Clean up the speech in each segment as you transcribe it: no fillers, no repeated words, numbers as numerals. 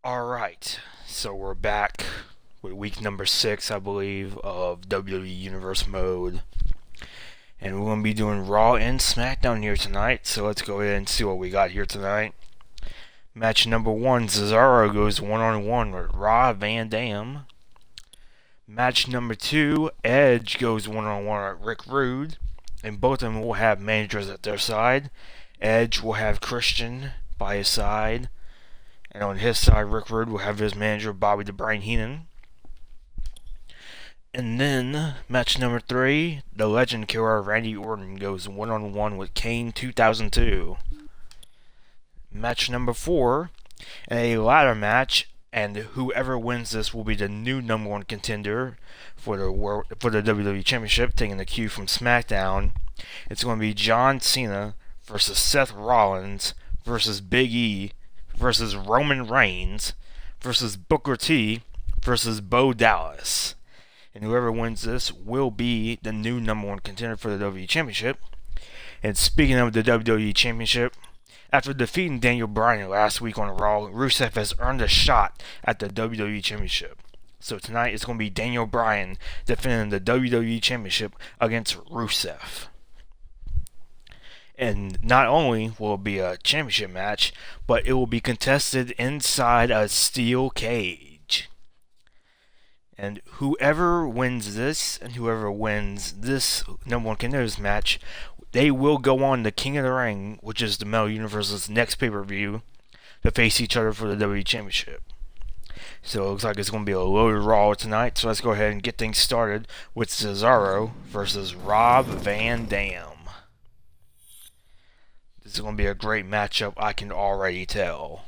Alright, so we're back with week number 6, I believe, of WWE Universe mode. And we're going to be doing Raw and Smackdown here tonight, so let's go ahead and see what we got here tonight. Match number 1, Cesaro goes one-on-one with Rob Van Dam. Match number 2, Edge goes one-on-one with Rick Rude. And both of them will have managers at their side. Edge will have Christian by his side. And on his side, Rick Rude will have his manager, Bobby the Brain Heenan. And then, match number 3, the Legend Killer, Randy Orton, goes one-on-one with Kane 2002. Match number 4, a ladder match, and whoever wins this will be the new number 1 contender for the WWE Championship, taking the cue from SmackDown. It's going to be John Cena versus Seth Rollins versus Big E versus Roman Reigns versus Booker T versus Bo Dallas. And whoever wins this will be the new number 1 contender for the WWE Championship. And speaking of the WWE Championship, after defeating Daniel Bryan last week on Raw, Rusev has earned a shot at the WWE Championship. So tonight it's going to be Daniel Bryan defending the WWE Championship against Rusev. And not only will it be a championship match, but it will be contested inside a steel cage. And whoever wins this, and whoever wins this number 1 contenders match, they will go on the King of the Ring, which is the Metal Universe's next pay-per-view, to face each other for the WWE Championship. So it looks like it's going to be a loaded Raw tonight, so let's go ahead and get things started with Cesaro versus Rob Van Dam. This is going to be a great matchup, I can already tell.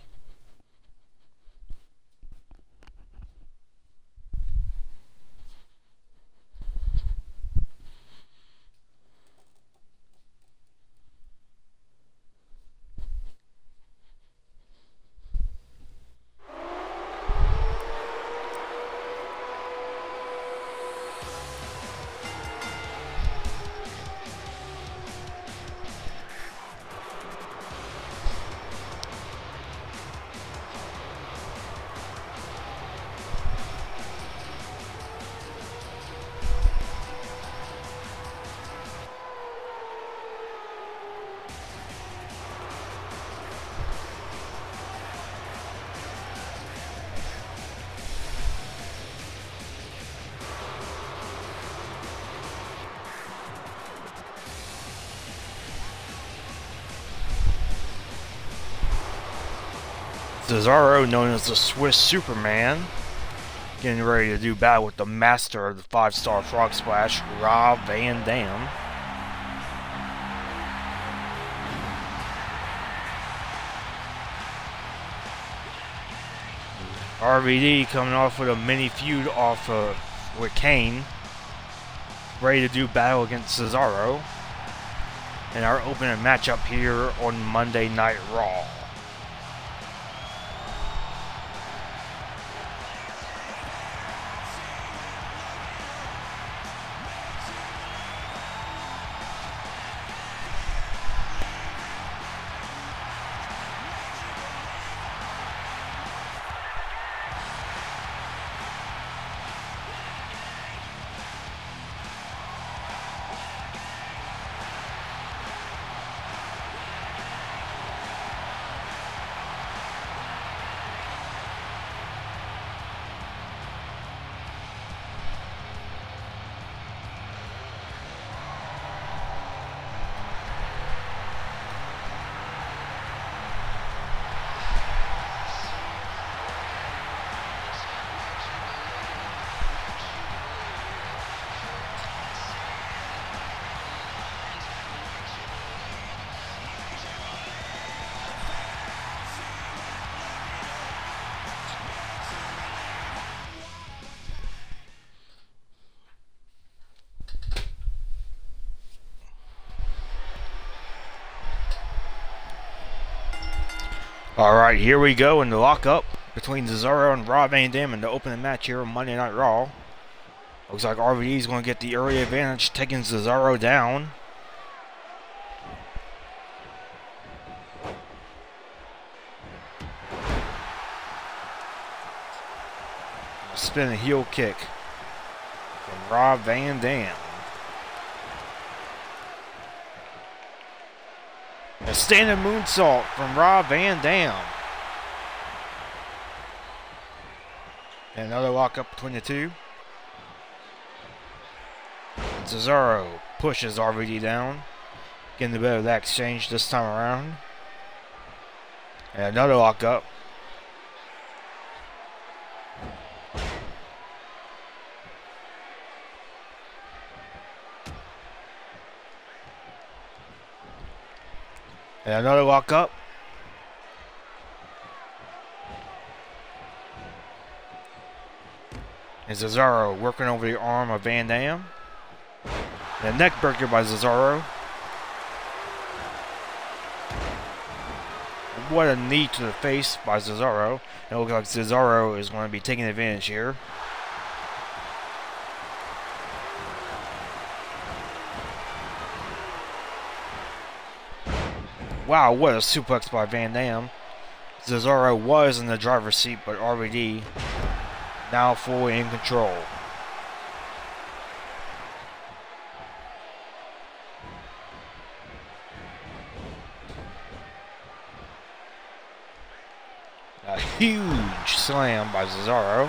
Cesaro, known as the Swiss Superman, getting ready to do battle with the master of the 5-star frog splash, Rob Van Dam. RVD coming off with a mini feud with Kane, ready to do battle against Cesaro in our opening matchup here on Monday Night Raw. Alright, here we go in the lockup between Cesaro and Rob Van Dam in the opening match here on Monday Night Raw. Looks like RVD is going to get the early advantage, taking Cesaro down. Spinning heel kick from Rob Van Dam. A standing moonsault from Rob Van Dam. And another lockup between the two. And Cesaro pushes RVD down. Getting the better of that exchange this time around. And another lockup. And another lockup. And Cesaro working over the arm of Van Dam. And a neck breaker by Cesaro. What a knee to the face by Cesaro. It looks like Cesaro is going to be taking advantage here. Wow, what a suplex by Van Dam. Cesaro was in the driver's seat, but RVD now fully in control. A huge slam by Cesaro.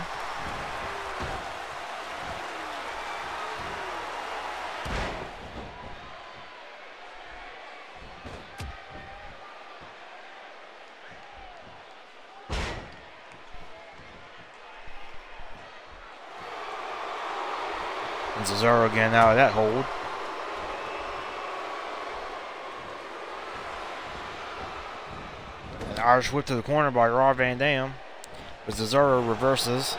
And Cesaro getting out of that hold. An Irish whip to the corner by Rob Van Dam. But Cesaro reverses.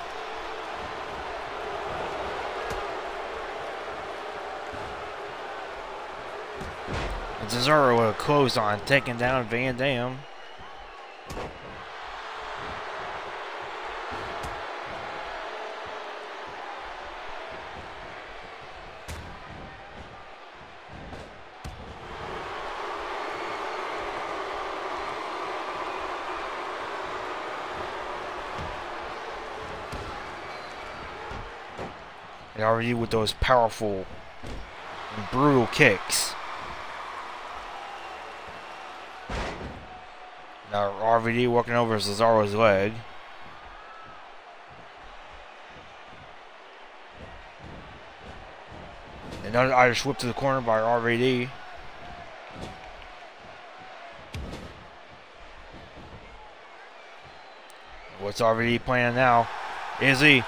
And Cesaro with a clothesline taking down Van Dam. And already with those powerful and brutal kicks. Now RVD walking over Cesaro's leg. Another Irish whip to the corner by RVD. What's RVD planning now? Is he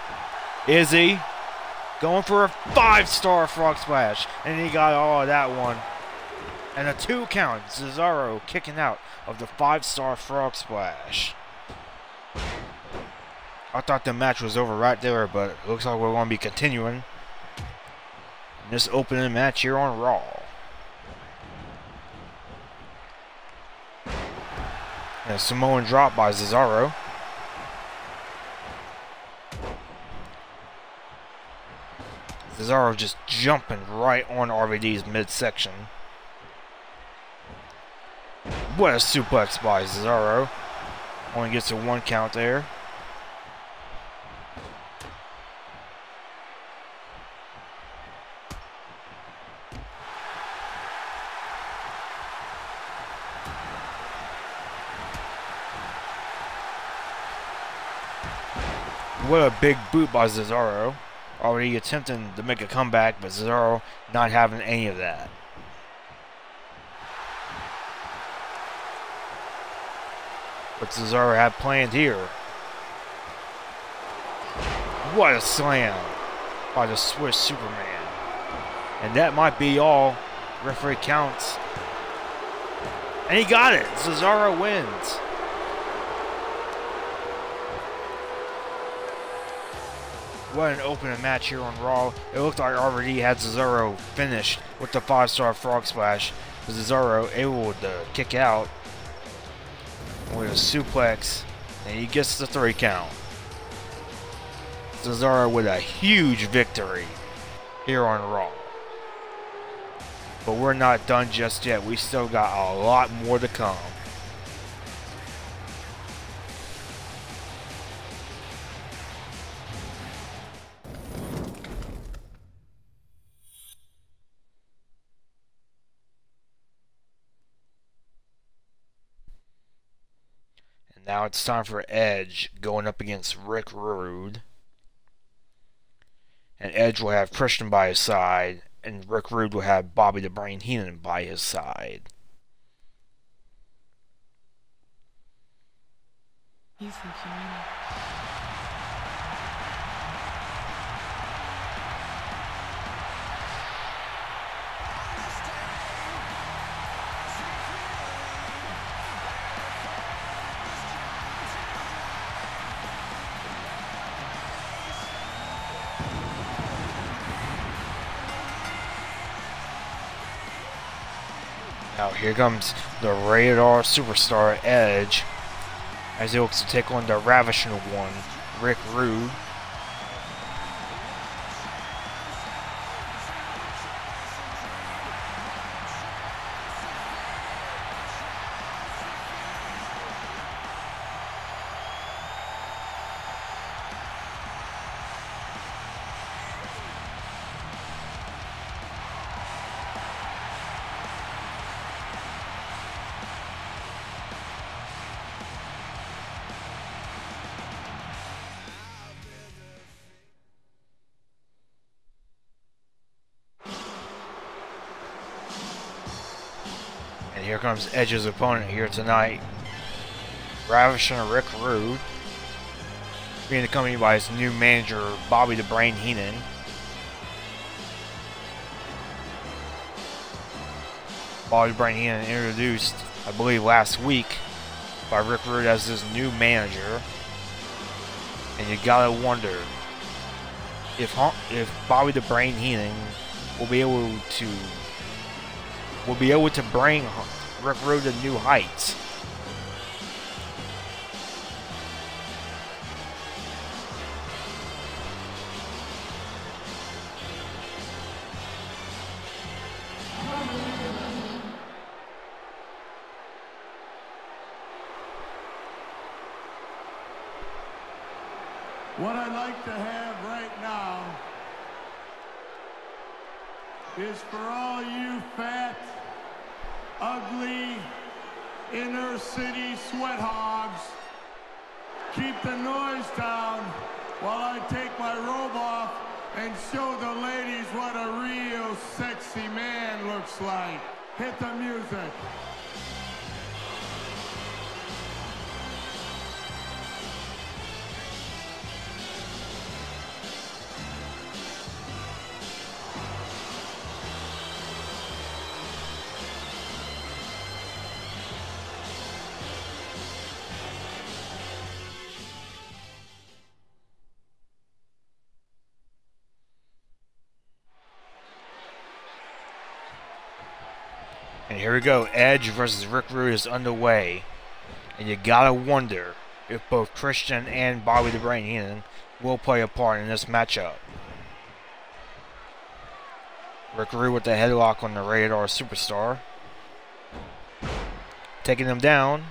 going for a 5-star frog splash? And he got all of that one. And a 2 count. Cesaro kicking out of the 5-star frog splash. I thought the match was over right there, but it looks like we're going to be continuing this opening match here on Raw. And a Samoan drop by Cesaro. Cesaro just jumping right on RVD's midsection. What a suplex by Cesaro. Only gets a 1 count there. What a big boot by Cesaro. Already attempting to make a comeback, but Cesaro not having any of that. What Cesaro had planned here. What a slam by the Swiss Superman. And that might be all. Referee counts. And he got it. Cesaro wins. What an opening match here on Raw. It looked like RVD had Cesaro finished with the 5-star frog splash. But Cesaro able to kick out with a suplex. And he gets the 3 count. Cesaro with a huge victory here on Raw. But we're not done just yet. We still got a lot more to come. Now it's time for Edge going up against Rick Rude. And Edge will have Christian by his side, and Rick Rude will have Bobby the Brain Heenan by his side. He's from Canada. Now here comes the Rated R Superstar Edge, as he looks to take on the Ravishing One, Rick Rude. And here comes Edge's opponent here tonight, Ravishing Rick Rude, being accompanied by his new manager, Bobby the Brain Heenan. Bobby the Brain Heenan introduced, I believe, last week by Rick Rude as his new manager. And you gotta wonder if Bobby the Brain Heenan will be able to bring Rick Rude to new heights. What I'd like to have right now is for all you fat, ugly, inner city sweat hogs, keep the noise down while I take my robe off and show the ladies what a real sexy man looks like. Hit the music. And here we go, Edge versus Rick Rude is underway. And you gotta wonder if both Christian and Bobby the Brain Heenan will play a part in this matchup. Rick Rude with the headlock on the Rated R Superstar, taking him down.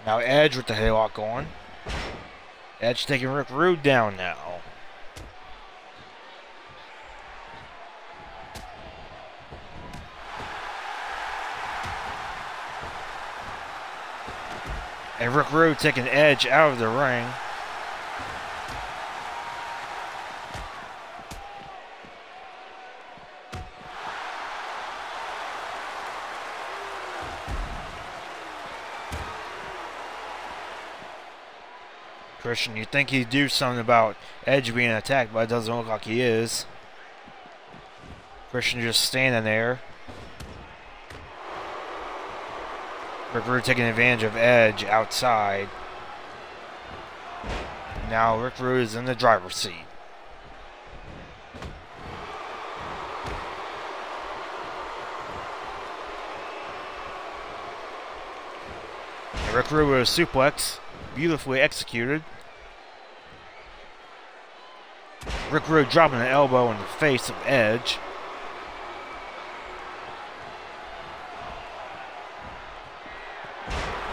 Now Edge with the headlock on. Edge taking Rick Rude down now. And Rick Rude taking Edge out of the ring. Christian, you'd think he'd do something about Edge being attacked, but it doesn't look like he is. Christian just standing there. Rick Rude taking advantage of Edge outside. Now Rick Rude is in the driver's seat. And Rick Rude with a suplex, beautifully executed. Rick Rude dropping an elbow in the face of Edge.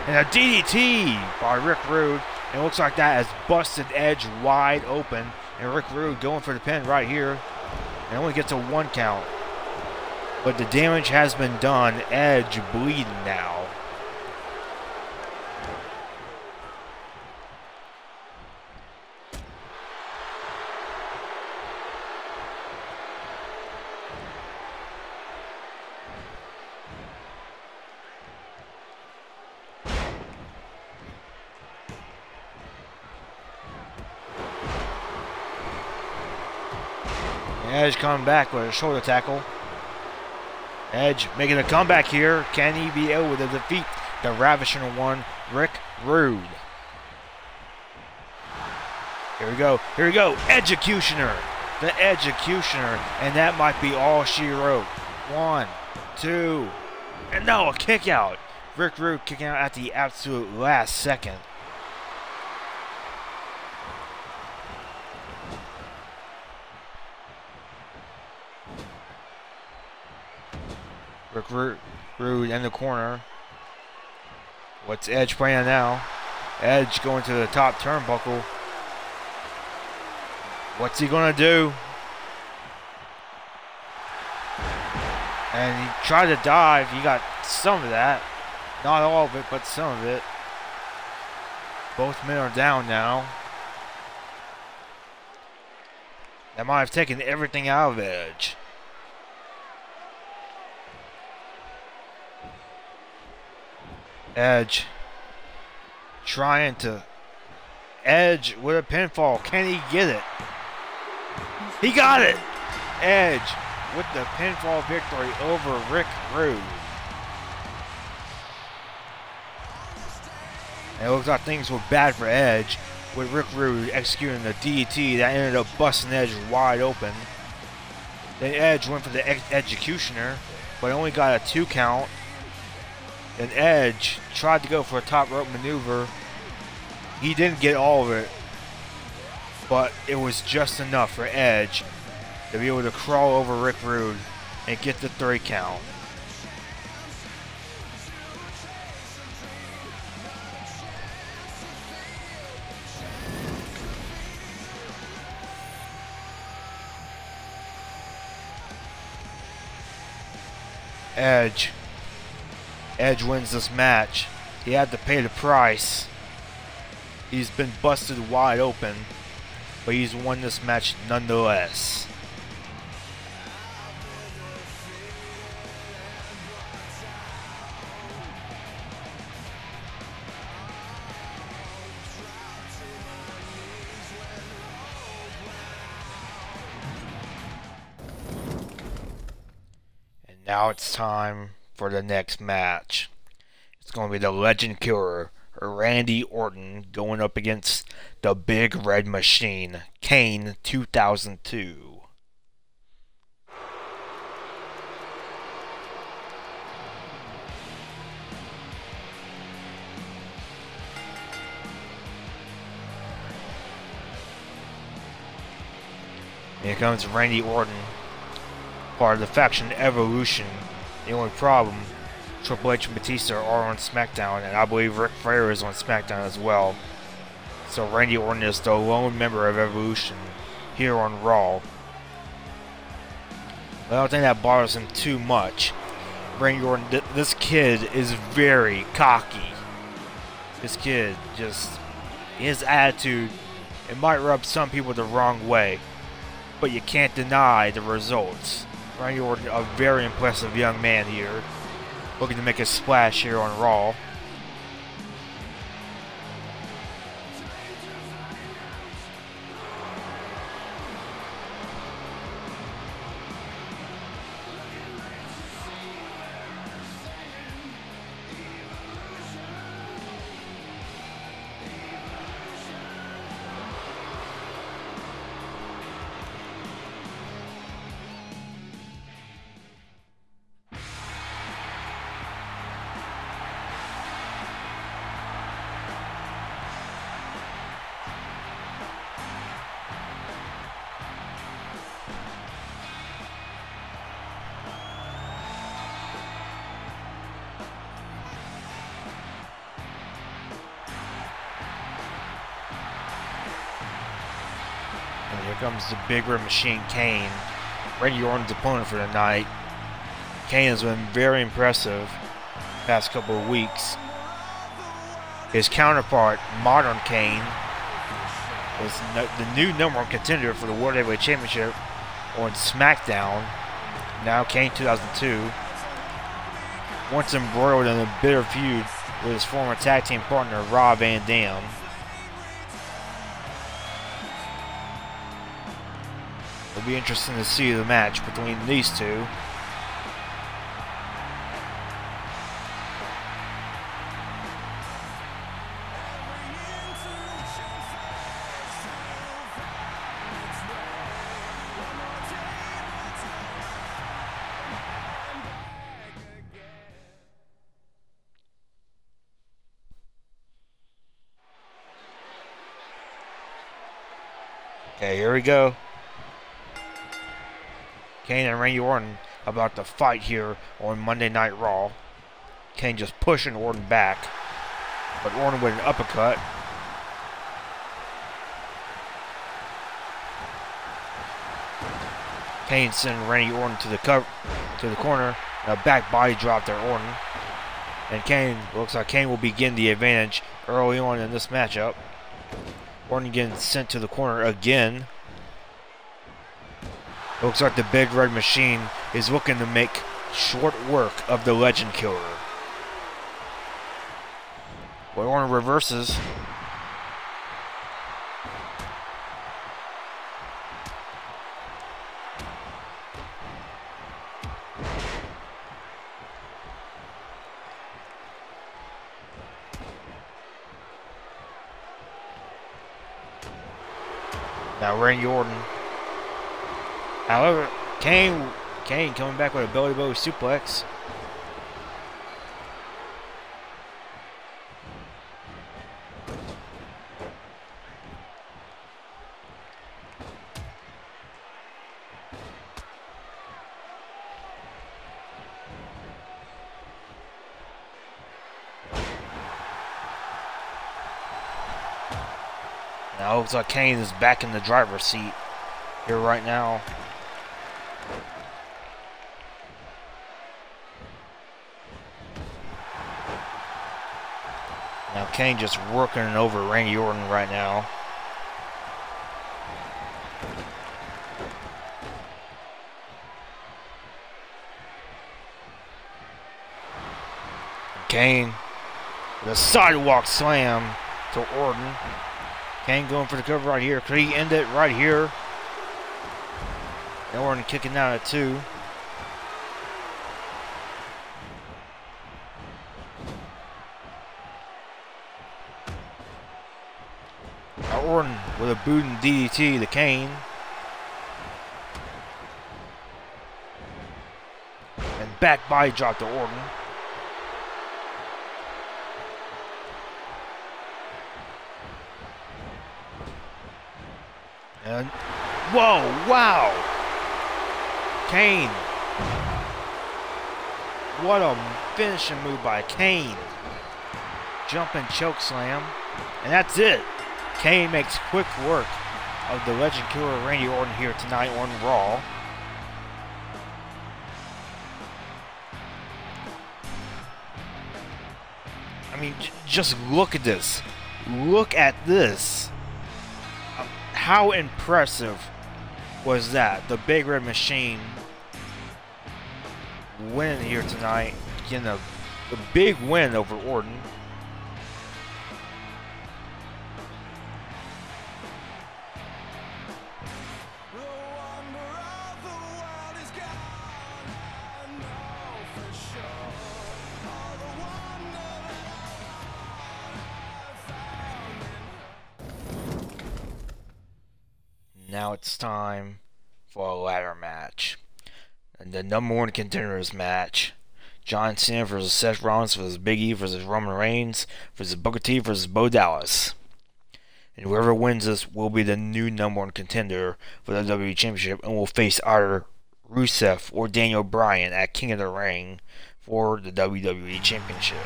And a DDT by Rick Rude. And it looks like that has busted Edge wide open. And Rick Rude going for the pin right here. And only gets a 1 count. But the damage has been done. Edge bleeding now. Edge coming back with a shoulder tackle. Edge making a comeback here. Can he be able to defeat the Ravishing One, Rick Rude? Here we go. Here we go. Executioner. The Executioner. And that might be all she wrote. 1, 2. And no, a kick out. Rick Rude kicking out at the absolute last second. Rick Rude in the corner. What's Edge playing now? Edge going to the top turnbuckle. What's he going to do? And he tried to dive. He got some of that. Not all of it, but some of it. Both men are down now. That might have taken everything out of Edge. Edge trying to Edge with a pinfall. Can he get it? He got it. Edge with the pinfall victory over Rick Rude. And it looks like things were bad for Edge with Rick Rude executing the DDT that ended up busting Edge wide open. Then Edge went for the Executioner, but only got a 2 count. Then Edge tried to go for a top rope maneuver. He didn't get all of it, but it was just enough for Edge to be able to crawl over Rick Rude and get the 3 count. Edge wins this match. He had to pay the price. He's been busted wide open, but he's won this match nonetheless. And now it's time for the next match. It's going to be the Legend Killer, Randy Orton, going up against the Big Red Machine, Kane 2002. Here comes Randy Orton, part of the faction Evolution. The only problem, Triple H and Batista are on Smackdown, and I believe Ric Flair is on Smackdown as well. So Randy Orton is the lone member of Evolution here on Raw. But I don't think that bothers him too much. Randy Orton, this kid is very cocky. This kid his attitude, it might rub some people the wrong way, but you can't deny the results. Randy Orton, a very impressive young man here, looking to make a splash here on Raw. Here comes the big red machine, Kane. Randy Orton's opponent for the night. Kane has been very impressive past couple of weeks. His counterpart, Modern Kane, was the new #1 contender for the World Heavyweight Championship on Smackdown. Now Kane 2002. Once embroiled in a bitter feud with his former tag team partner, Rob Van Dam. It'll be interesting to see the match between these two. Okay, here we go. Kane and Randy Orton about to fight here on Monday Night Raw. Kane just pushing Orton back, but Orton with an uppercut. Kane sending Randy Orton to the corner. A back body drop there, Orton. And Kane, looks like Kane will begin the advantage early on in this matchup. Orton getting sent to the corner again. Looks like the big red machine is looking to make short work of the Legend Killer. But Orton reverses. Now Randy Orton. However, Kane coming back with a belly-to-belly suplex. Now it looks like Kane is back in the driver's seat here right now. Now Kane just working over Randy Orton right now. Kane with a sidewalk slam to Orton. Kane going for the cover right here. Could he end it right here? And Orton kicking out at 2. Now Orton with a boot and DDT to Kane. And back body drop to Orton. And whoa, wow! Kane. What a finishing move by Kane. Jumping choke slam. And that's it. Kane makes quick work of the Legend Killer Randy Orton here tonight on Raw. I mean, just look at this. Look at this. How impressive was that? The Big Red Machine winning here tonight, getting a big win over Orton. Now it's time for a ladder match. And the #1 contenders match. John Cena versus Seth Rollins versus Big E versus Roman Reigns versus Booker T versus Bo Dallas. And whoever wins this will be the new #1 contender for the WWE Championship and will face either Rusev or Daniel Bryan at King of the Ring for the WWE Championship.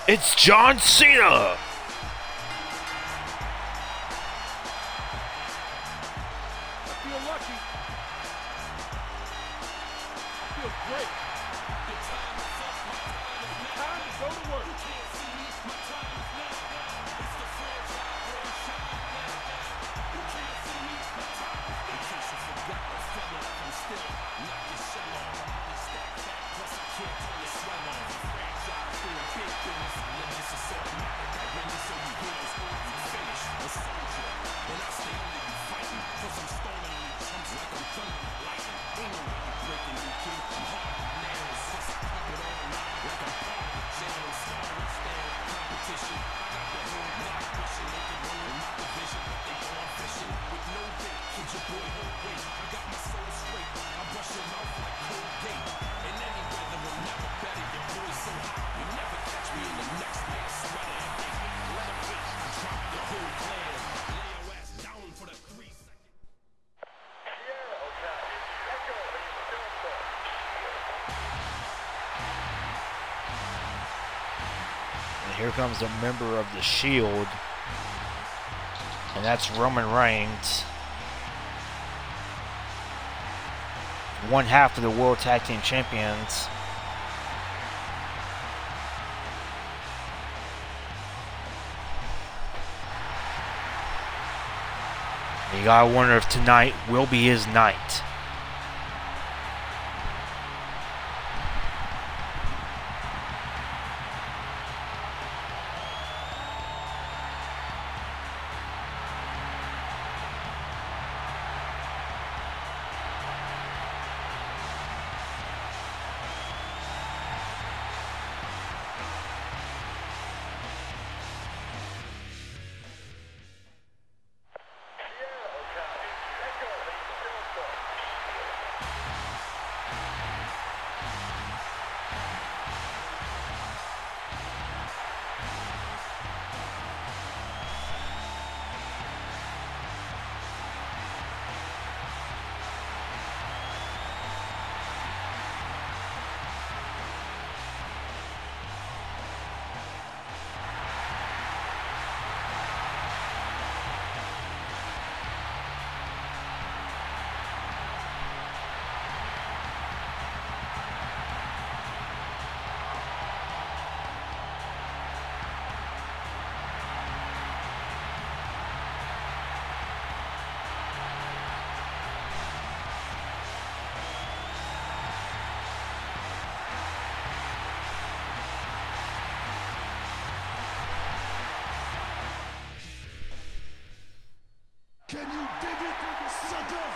It's John Cena! Here comes a member of the Shield, and that's Roman Reigns. One half of the World Tag Team Champions. You gotta wonder if tonight will be his night. Can you dig it, sucker?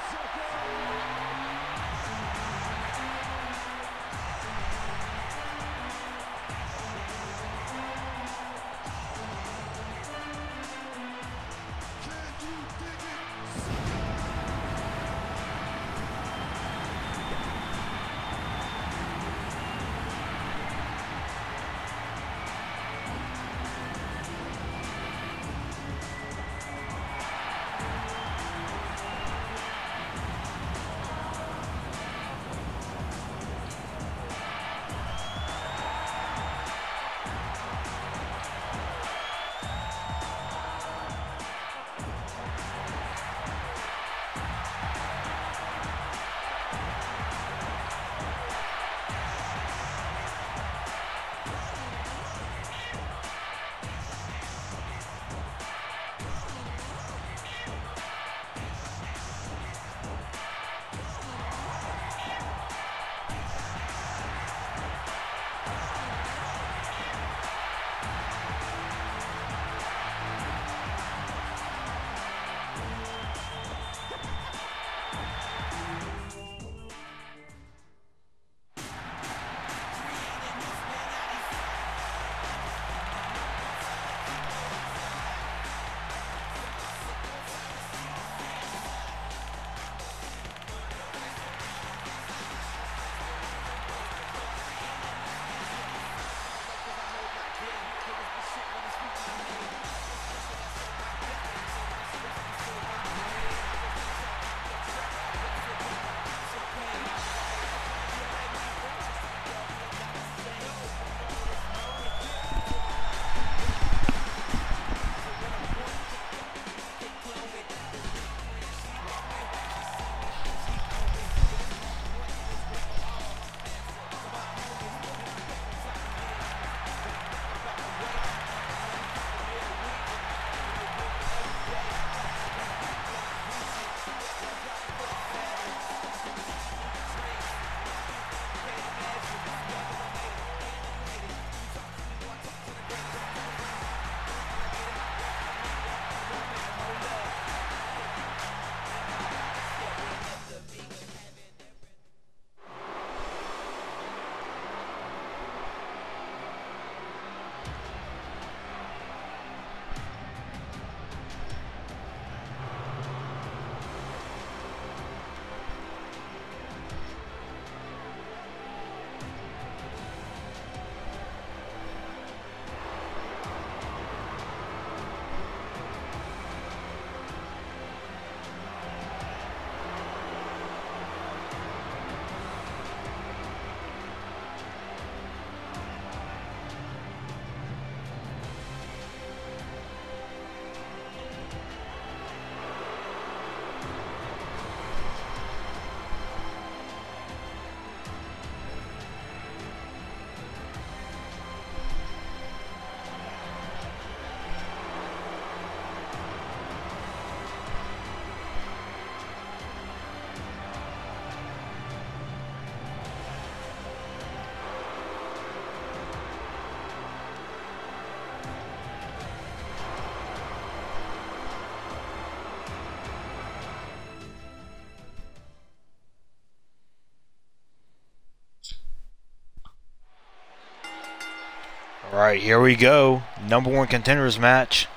Alright, here we go. Number 1 contenders match.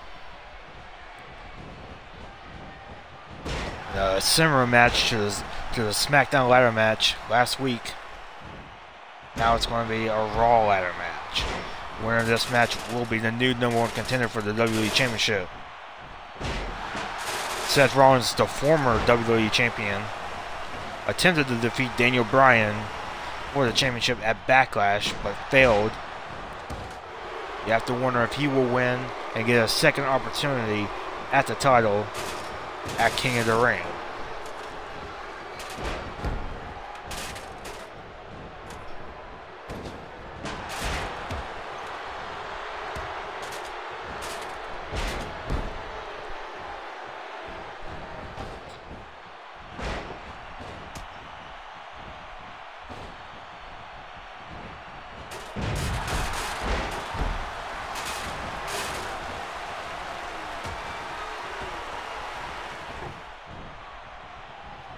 A similar match to the Smackdown ladder match last week. Now it's going to be a Raw ladder match. Winner of this match will be the new number 1 contender for the WWE Championship. Seth Rollins, the former WWE Champion, attempted to defeat Daniel Bryan for the championship at Backlash, but failed. You have to wonder if he will win and get a second opportunity at the title at King of the Ring.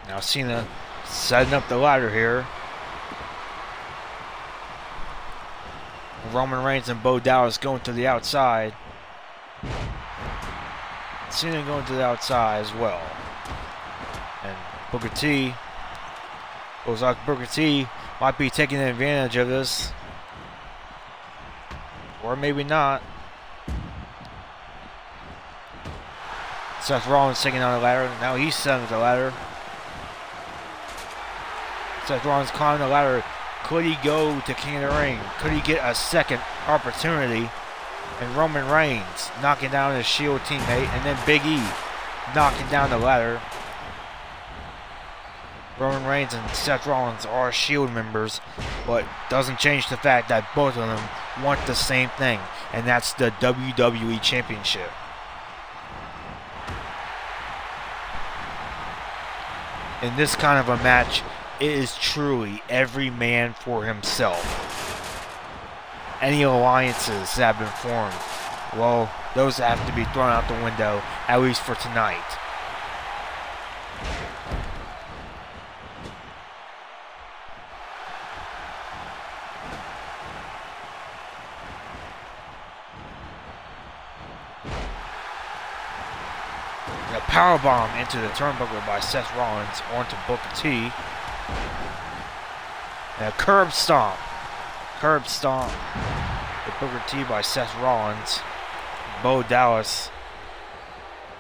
Now Cena setting up the ladder here. Roman Reigns and Bo Dallas going to the outside. Cena going to the outside as well. And Booker T. Looks like Booker T might be taking advantage of this. Or maybe not. Seth Rollins taking on the ladder. Now he's setting up the ladder. Seth Rollins climbing the ladder. Could he go to King of the Ring? Could he get a second opportunity? And Roman Reigns knocking down his Shield teammate. And then Big E knocking down the ladder. Roman Reigns and Seth Rollins are Shield members. But doesn't change the fact that both of them want the same thing. And that's the WWE Championship. In this kind of a match, it is truly every man for himself. Any alliances that have been formed, well, those have to be thrown out the window, at least for tonight. A powerbomb into the turnbuckle by Seth Rollins onto Booker T. And a curb stomp. Curb stomp. The Booker T by Seth Rollins. Bo Dallas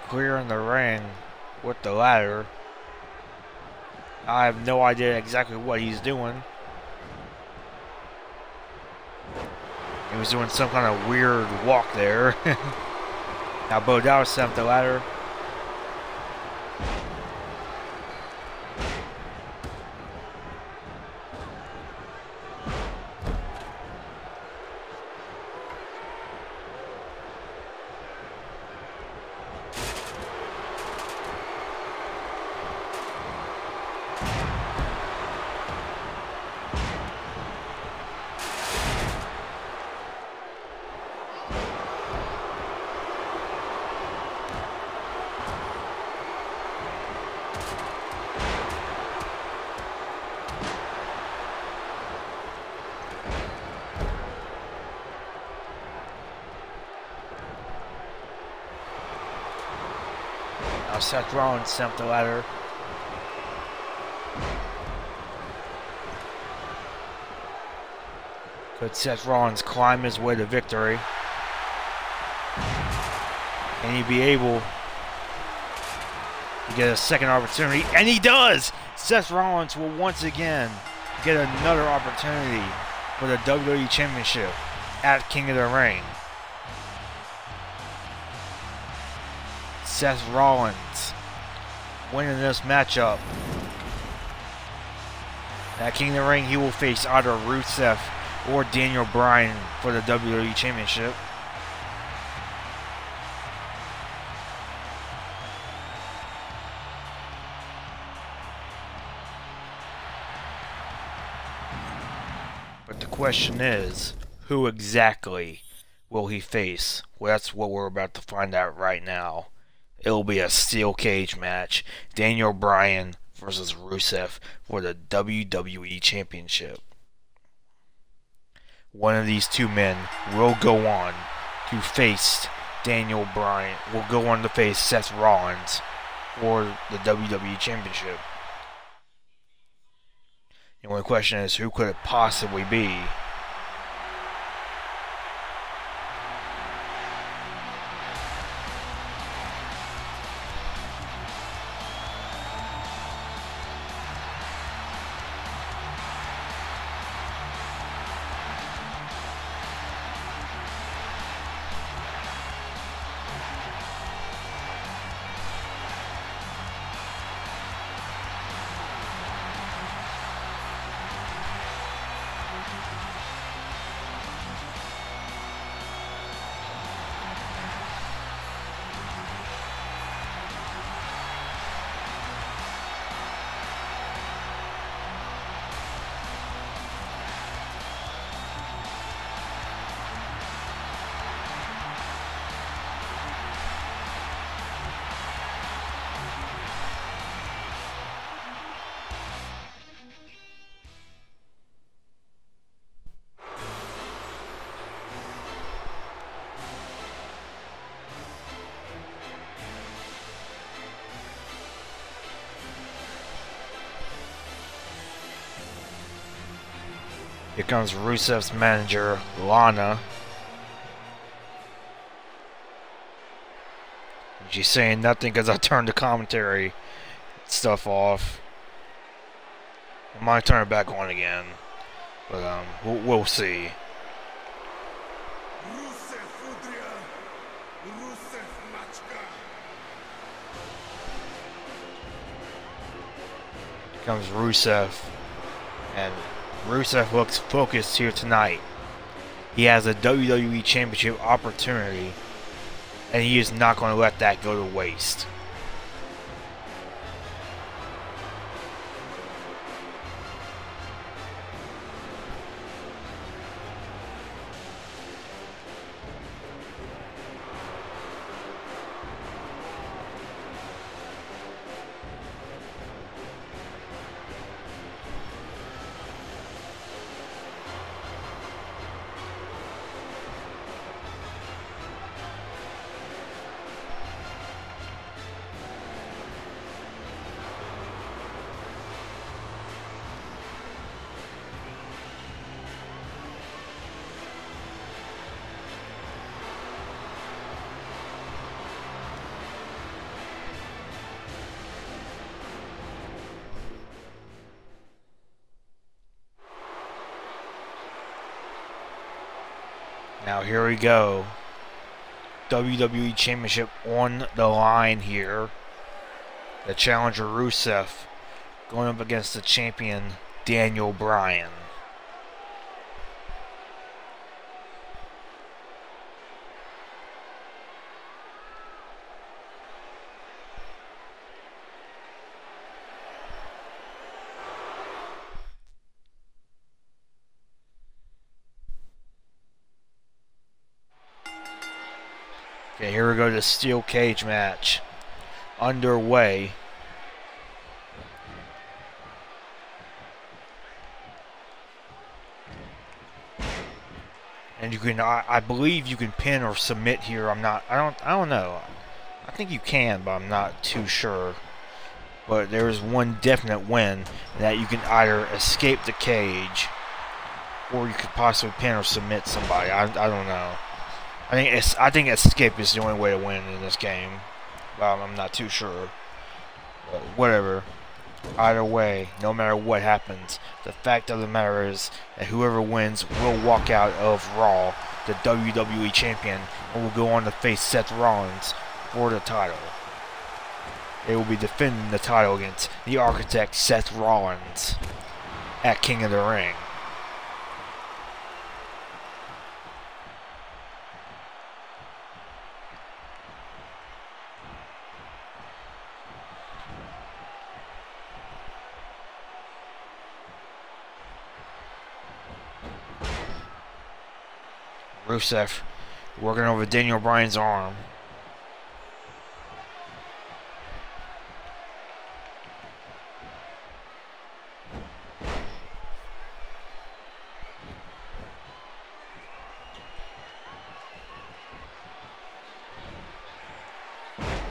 clearing the ring with the ladder. I have no idea exactly what he's doing. He was doing some kind of weird walk there. Now Bo Dallas set up the ladder. Now Seth Rollins set up the ladder. Could Seth Rollins climb his way to victory? Can he be able to get a second opportunity? And he does! Seth Rollins will once again get another opportunity for the WWE Championship at King of the Ring. Seth Rollins winning this matchup. At King of the Ring, he will face either Rusev or Daniel Bryan for the WWE Championship. But the question is, who exactly will he face? Well, that's what we're about to find out right now. It'll be a steel cage match. Daniel Bryan versus Rusev for the WWE Championship. one of these two men will go on to face Daniel Bryan, will go on to face Seth Rollins for the WWE Championship. The only question is, who could it possibly be? Here comes Rusev's manager, Lana. She's saying nothing because I turned the commentary stuff off. I might turn it back on again, but we'll see. Here comes Rusev, and Rusev looks focused here tonight. He has a WWE Championship opportunity, and he is not going to let that go to waste. Now here we go. WWE Championship on the line here. The challenger Rusev going up against the champion Daniel Bryan. Okay, here we go, the steel cage match underway. And you can, I believe you can pin or submit here. I don't know. I think you can, but I'm not too sure. But there is one definite win, that you can either escape the cage, or you could possibly pin or submit somebody. I don't know. I think escape is the only way to win in this game. Well, I'm not too sure. But whatever. Either way, no matter what happens, the fact of the matter is that whoever wins will walk out of Raw, the WWE Champion, and will go on to face Seth Rollins for the title. They will be defending the title against the Architect Seth Rollins at King of the Ring. Rusev working over Daniel Bryan's arm.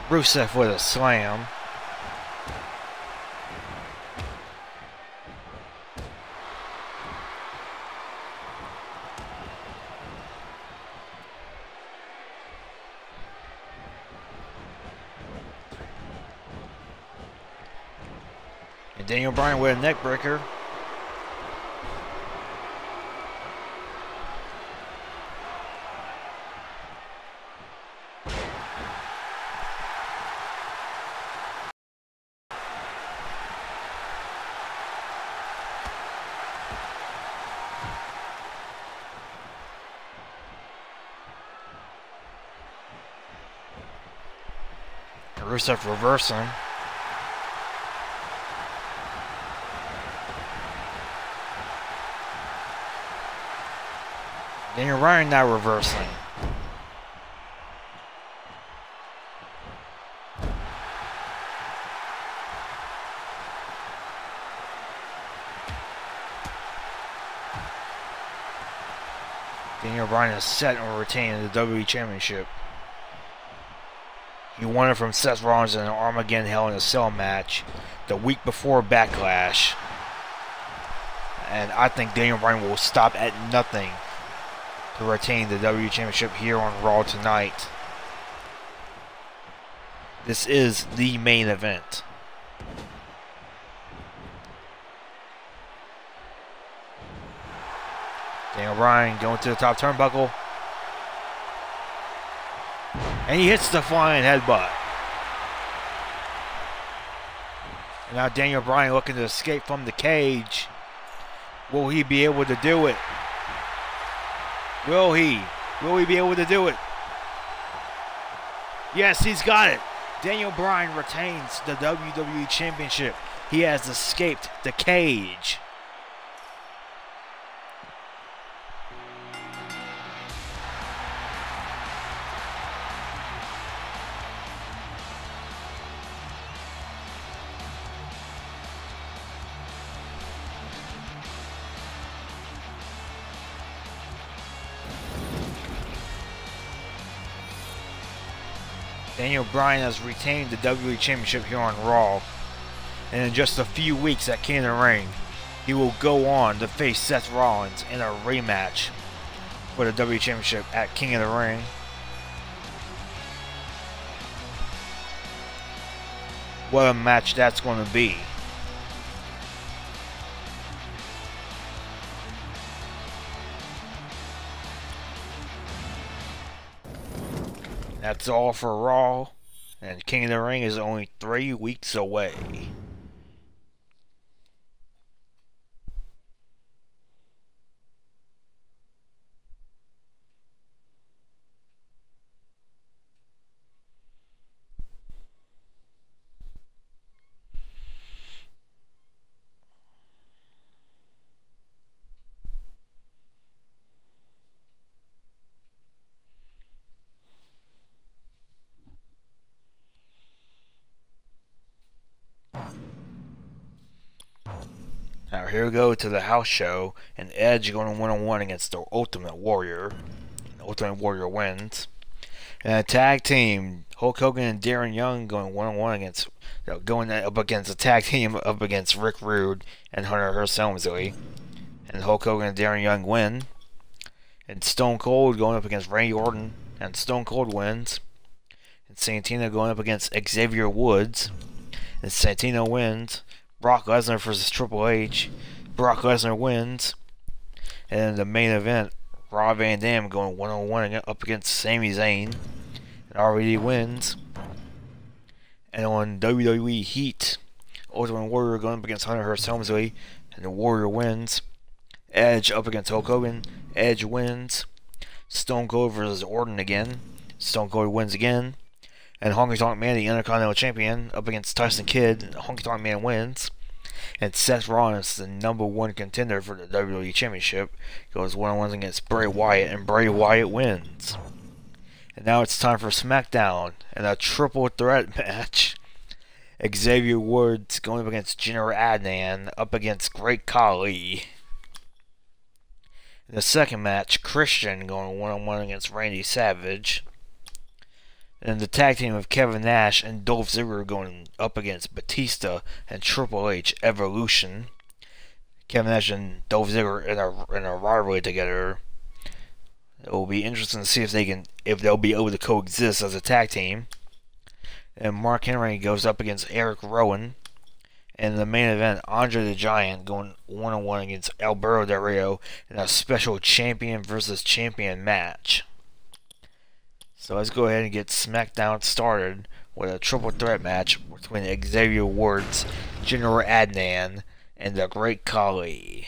Rusev with a slam. And Daniel Bryan with a neck breaker. Rusev reversing. Daniel Bryan now reversing. Daniel Bryan is set on retaining the WWE Championship. He won it from Seth Rollins in an Armageddon Hell in a Cell match the week before Backlash. And I think Daniel Bryan will stop at nothing to retain the WWE Championship here on Raw tonight. This is the main event. Daniel Bryan going to the top turnbuckle. And he hits the flying headbutt. And now Daniel Bryan looking to escape from the cage. Will he be able to do it? Will he? Will he be able to do it? Yes, he's got it. Daniel Bryan retains the WWE Championship. He has escaped the cage. Daniel Bryan has retained the WWE Championship here on Raw. And in just a few weeks at King of the Ring, he will go on to face Seth Rollins in a rematch for the WWE Championship at King of the Ring. What a match that's going to be. That's all for Raw, and King of the Ring is only 3 weeks away. Now here we go to the house show, and Edge going one-on-one against the Ultimate Warrior. The Ultimate Warrior wins. And a tag team, Hulk Hogan and Darren Young going one-on-one against, going up against a tag team up against Rick Rude and Hunter Hearst Helmsley. And Hulk Hogan and Darren Young win. And Stone Cold going up against Randy Orton, and Stone Cold wins. And Santino going up against Xavier Woods, and Santino wins. Brock Lesnar versus Triple H. Brock Lesnar wins. And in the main event, Rob Van Dam going one-on-one up against Sami Zayn. And RVD wins. And on WWE Heat, Ultimate Warrior going up against Hunter Hearst Helmsley. And the Warrior wins. Edge up against Hulk Hogan. Edge wins. Stone Cold versus Orton again. Stone Cold wins again. And Honky Tonk Man, the Intercontinental Champion, up against Tyson Kidd. Honky Tonk Man wins. And Seth Rollins, the #1 contender for the WWE Championship, goes one-on-one against Bray Wyatt, and Bray Wyatt wins. And now it's time for Smackdown, and a triple threat match. Xavier Woods going up against General Adnan, up against Great Khali. In the second match, Christian going one-on-one against Randy Savage. And the tag team of Kevin Nash and Dolph Ziggler going up against Batista and Triple H Evolution. Kevin Nash and Dolph Ziggler in a rivalry together. It will be interesting to see if they'll be able to coexist as a tag team. And Mark Henry goes up against Eric Rowan. And in the main event, Andre the Giant going one-on-one against Alberto Del Rio in a special champion versus champion match. So let's go ahead and get Smackdown started with a triple threat match between Xavier Woods, General Adnan, and the Great Khali.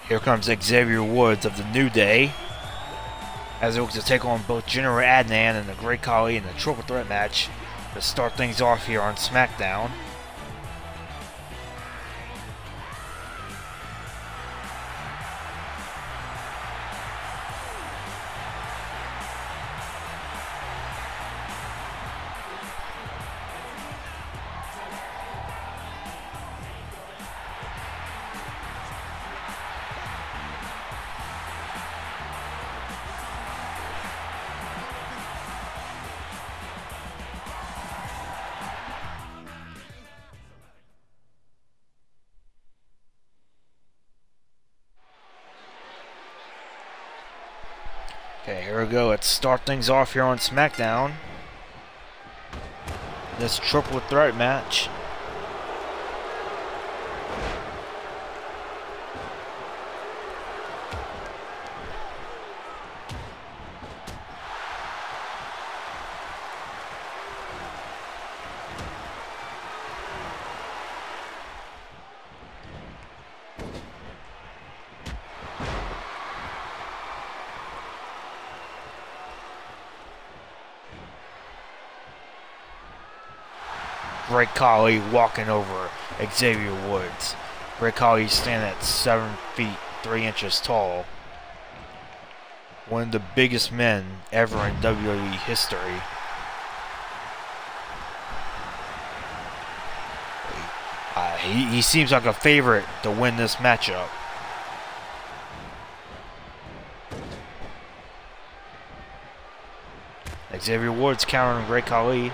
Here comes Xavier Woods of the New Day, as he looks to take on both General Adnan and the Great Khali in a triple threat match to start things off here on Smackdown. Okay, here we go. Let's start things off here on Smackdown. This triple threat match. Great Khali walking over Xavier Woods. Great Khali standing at 7 feet 3 inches tall. One of the biggest men ever in WWE history. He seems like a favorite to win this matchup. Xavier Woods countering Great Khali.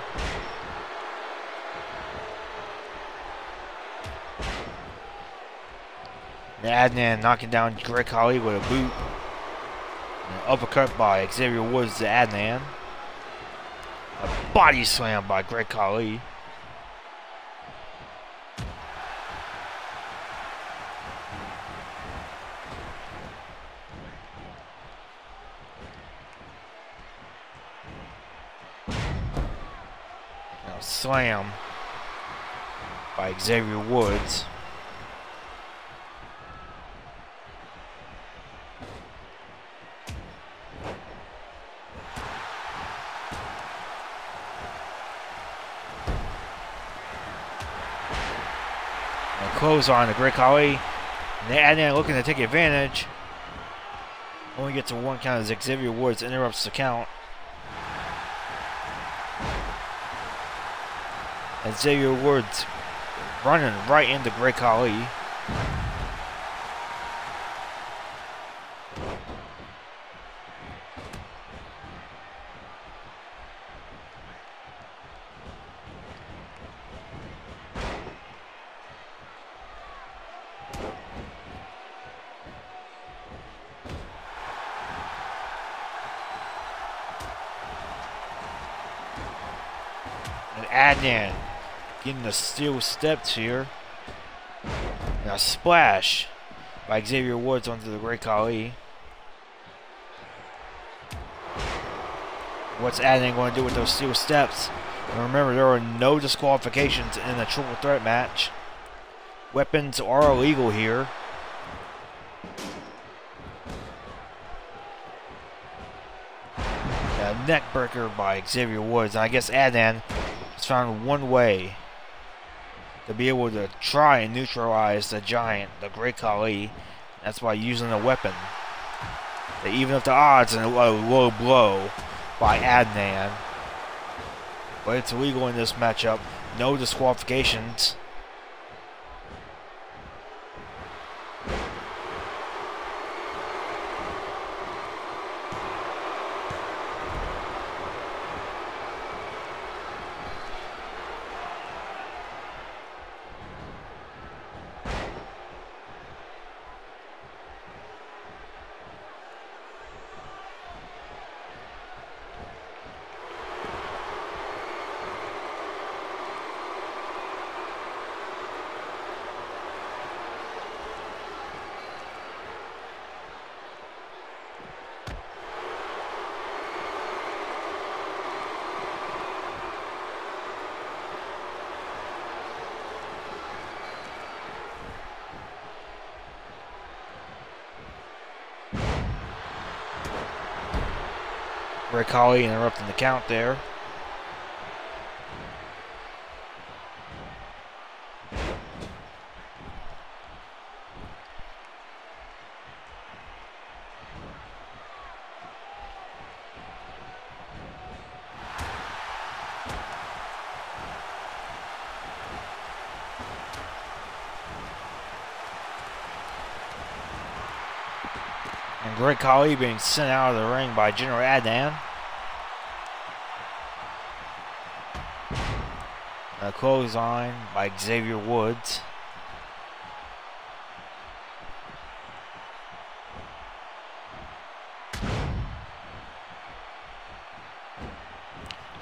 Adnan knocking down Great Khali with a boot. An uppercut by Xavier Woods to Adnan. A body slam by Great Khali. Now slam by Xavier Woods. Close on the Great Khali. And Adnan looking to take advantage. Only gets a 1 count as Xavier Woods interrupts the count. And Xavier Woods running right into Great Khali. Adnan getting the steel steps here. And a splash by Xavier Woods onto the Great Khali. What's Adnan going to do with those steel steps? And remember, there are no disqualifications in a triple threat match. Weapons are illegal here. A neck breaker by Xavier Woods. And I guess Adnan has found one way to be able to try and neutralize the giant, the Great Khali. That's by using a weapon. They even up the odds in a low blow by Adnan. But it's illegal in this matchup. No disqualifications. Great Khali interrupting the count there. And Great Khali being sent out of the ring by General Adnan. A clothesline by Xavier Woods.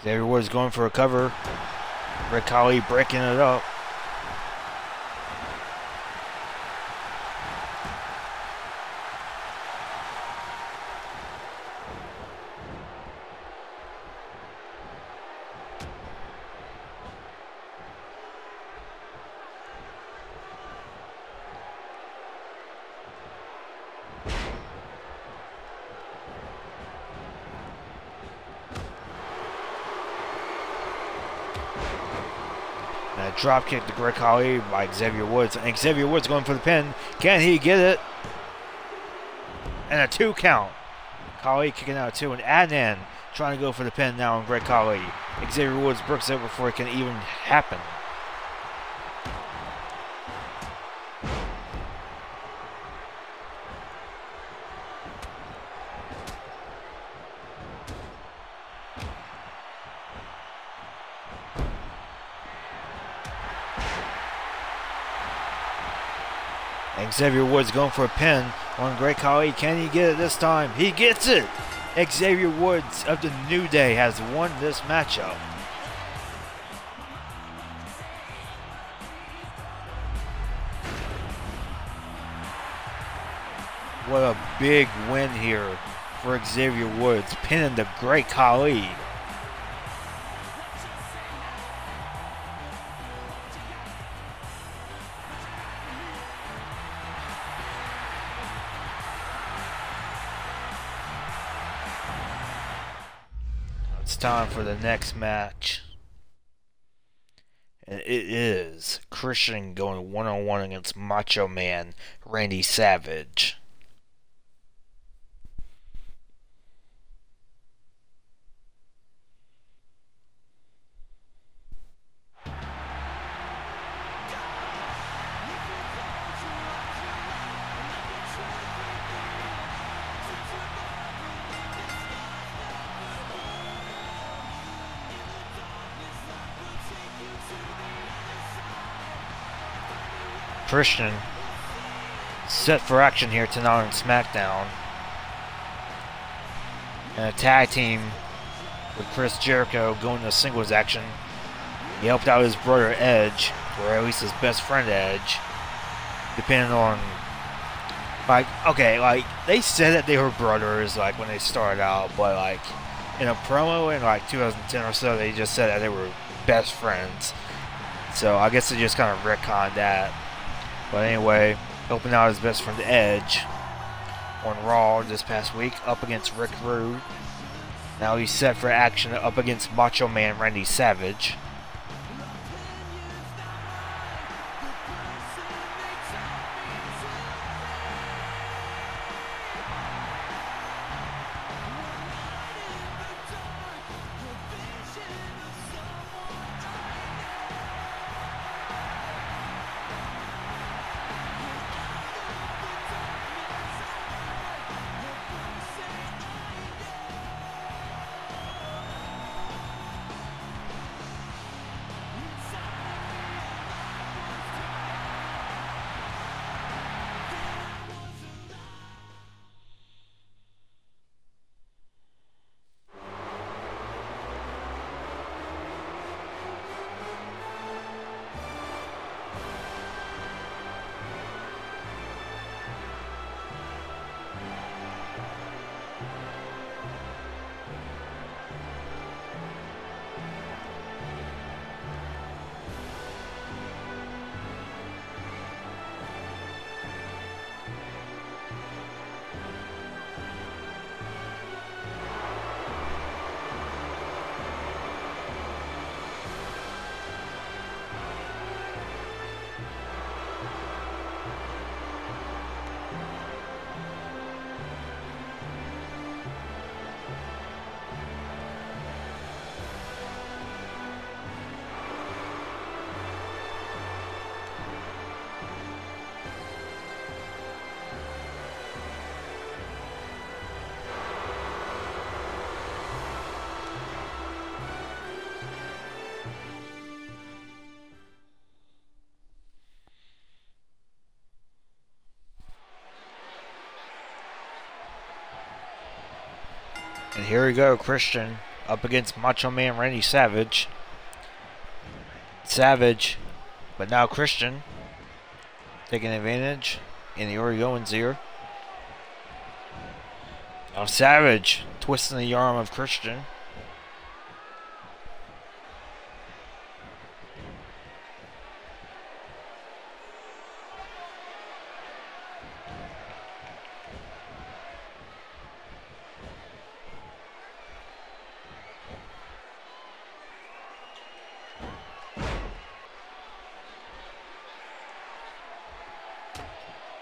Xavier Woods going for a cover. Rick Khali breaking it up. And a drop kick to Rick Khali by Xavier Woods. And Xavier Woods going for the pin. Can he get it? And a 2 count. Khali kicking out 2. And Adnan trying to go for the pin now on Rick Khali. Xavier Woods breaks it before it can even happen. Xavier Woods going for a pin on Great Khali. Can he get it this time? He gets it! Xavier Woods of the New Day has won this matchup. What a big win here for Xavier Woods, pinning the Great Khali. It's time for the next match. And it is Christian going one-on-one against Macho Man Randy Savage. Christian set for action here tonight on Smackdown. And a tag team with Chris Jericho going to singles action. He helped out his brother Edge, or at least his best friend Edge, depending on, like, okay, like, they said that they were brothers, like, when they started out, but, like, in a promo in, like, 2010 or so, they just said that they were best friends. So I guess they just kind of retconned that. But anyway, helping out his best friend Edge on Raw this past week up against Rick Rude. Now he's set for action up against Macho Man Randy Savage. And here we go, Christian up against Macho Man Randy Savage. Savage, but now Christian taking advantage in the early goings here. Now Savage twisting the arm of Christian.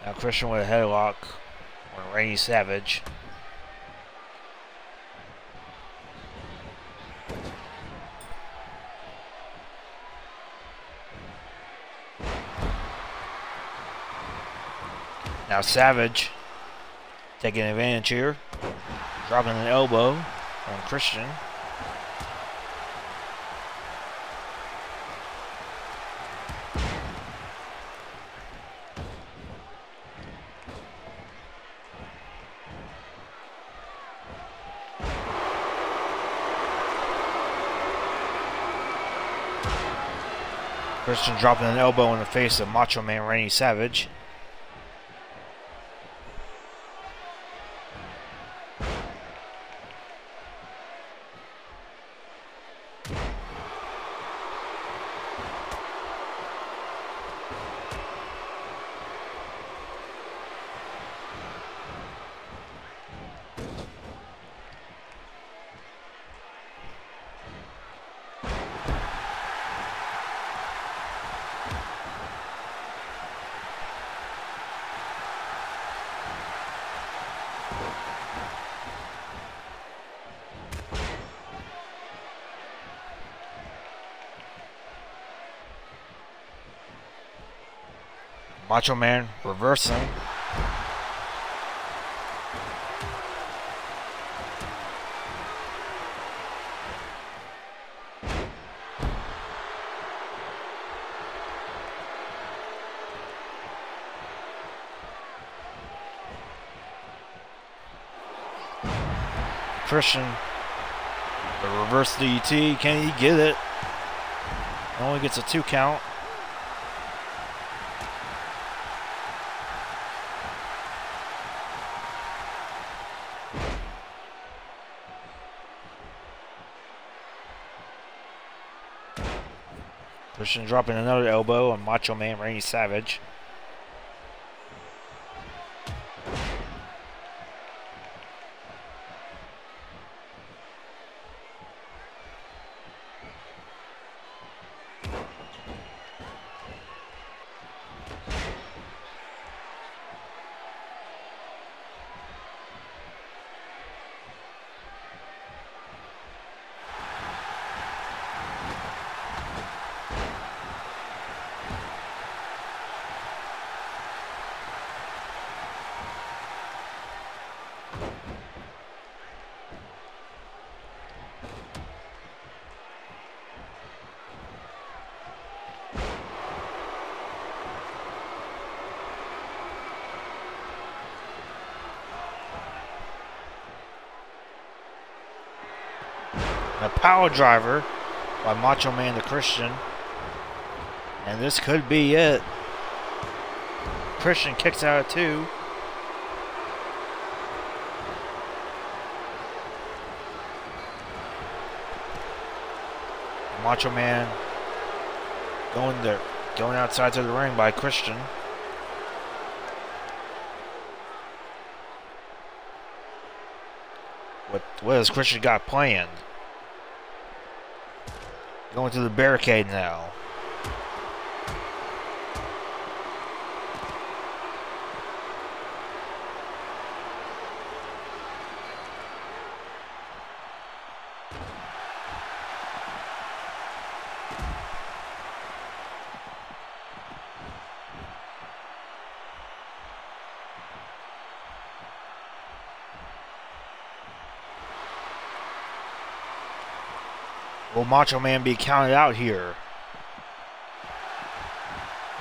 Now Christian with a headlock on Randy Savage. Now Savage taking advantage here, dropping an elbow on Christian. Christian dropping an elbow in the face of Macho Man Randy Savage. Macho Man reversing. Christian, the reverse DDT, can he get it? Only gets a 2 count. Christian dropping another elbow on Macho Man Randy Savage. A power driver by Macho Man to Christian. And this could be it. Christian kicks out at 2. Macho Man going outside to the ring by Christian. What has Christian got planned? Going to the barricade now. Will Macho Man be counted out here?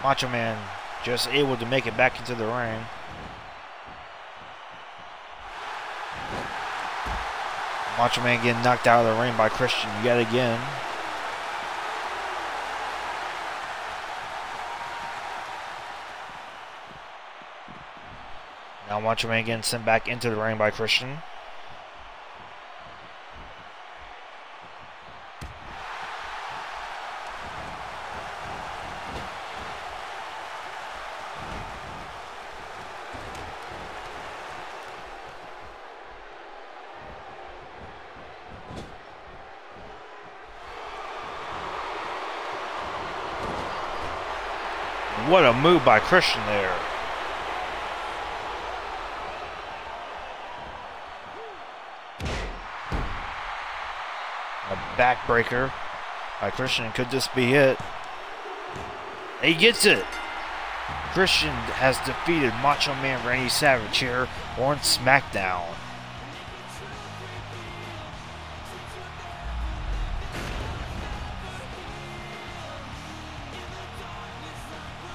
Macho Man just able to make it back into the ring. Macho Man getting knocked out of the ring by Christian yet again. Now Macho Man getting sent back into the ring by Christian. What a move by Christian there. A backbreaker by Christian. Could this be it? He gets it. Christian has defeated Macho Man Randy Savage here on Smackdown.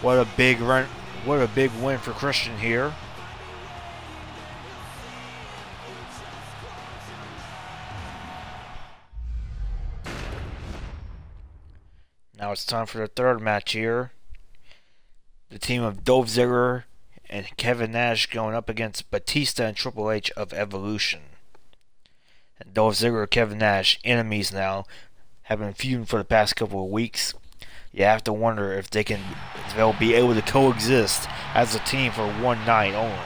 What a big run, what a big win for Christian here. Now it's time for the third match here. The team of Dolph Ziggler and Kevin Nash going up against Batista and Triple H of Evolution. And Dolph Ziggler and Kevin Nash, enemies now, have been feuding for the past couple of weeks. You have to wonder if they'll be able to coexist as a team for one night only.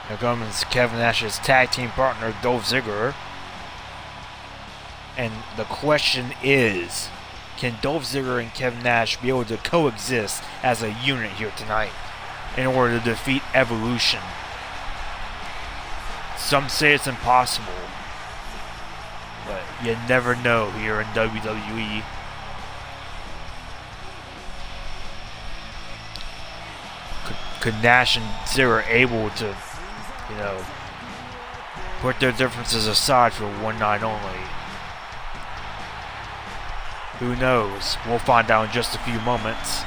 Here comes Kevin Nash's tag team partner, Dolph Ziggler. And the question is, can Dolph Ziggler and Kevin Nash be able to coexist as a unit here tonight in order to defeat Evolution? Some say it's impossible, but you never know here in WWE. Could Nash and Ziggler able to, you know, put their differences aside for one night only? Who knows? We'll find out in just a few moments.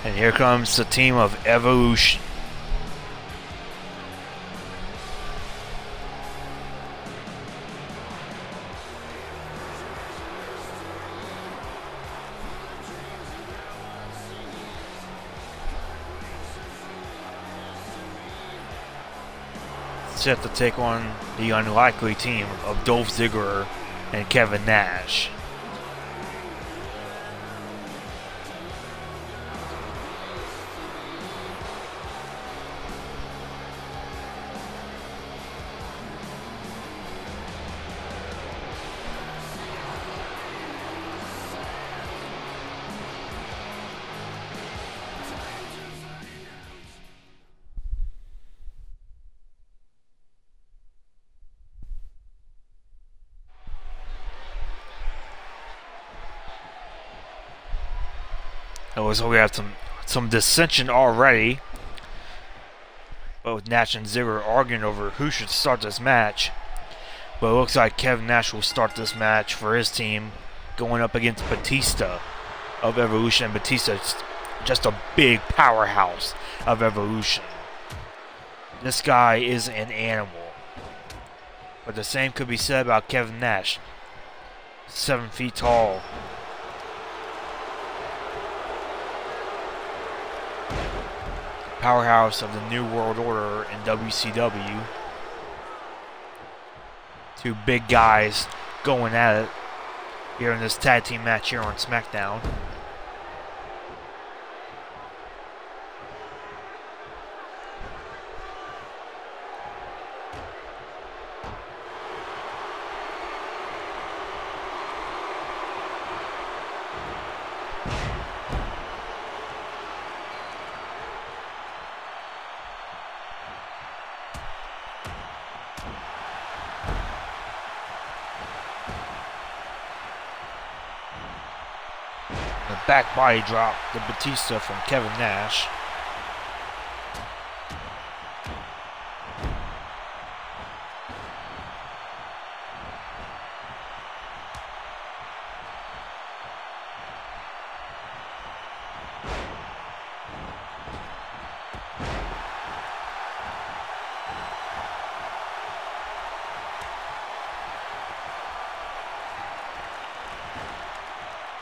And here comes the team of Evolution. Set to take on the unlikely team of Dolph Ziggler and Kevin Nash. So we have some dissension already, both Nash and Ziggler arguing over who should start this match. But it looks like Kevin Nash will start this match for his team, going up against Batista of Evolution. And Batista's just a big powerhouse of Evolution. This guy is an animal. But the same could be said about Kevin Nash. 7 feet tall. Powerhouse of the New World Order in WCW. Two big guys going at it here in this tag team match here on Smackdown. Back body drop to Batista from Kevin Nash.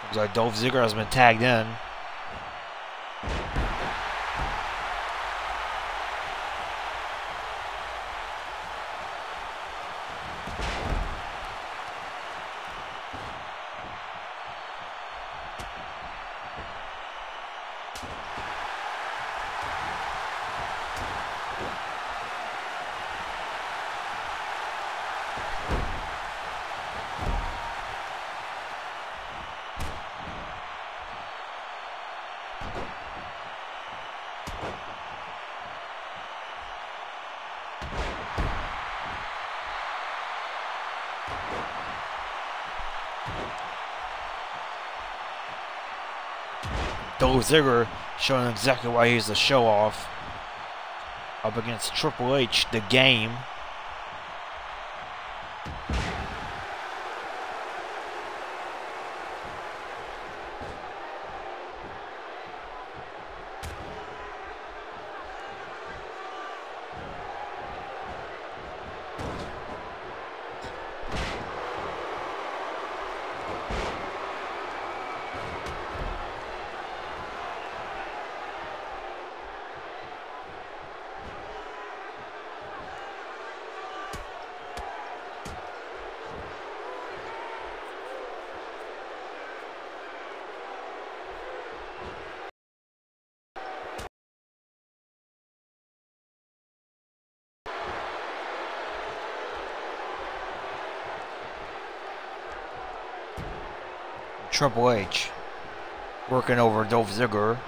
Looks like Dolph Ziggler has been tagged in. Dolph Ziggler showing exactly why he's the show-off. Up against Triple H, the Game. Triple H working over Dolph Ziggler.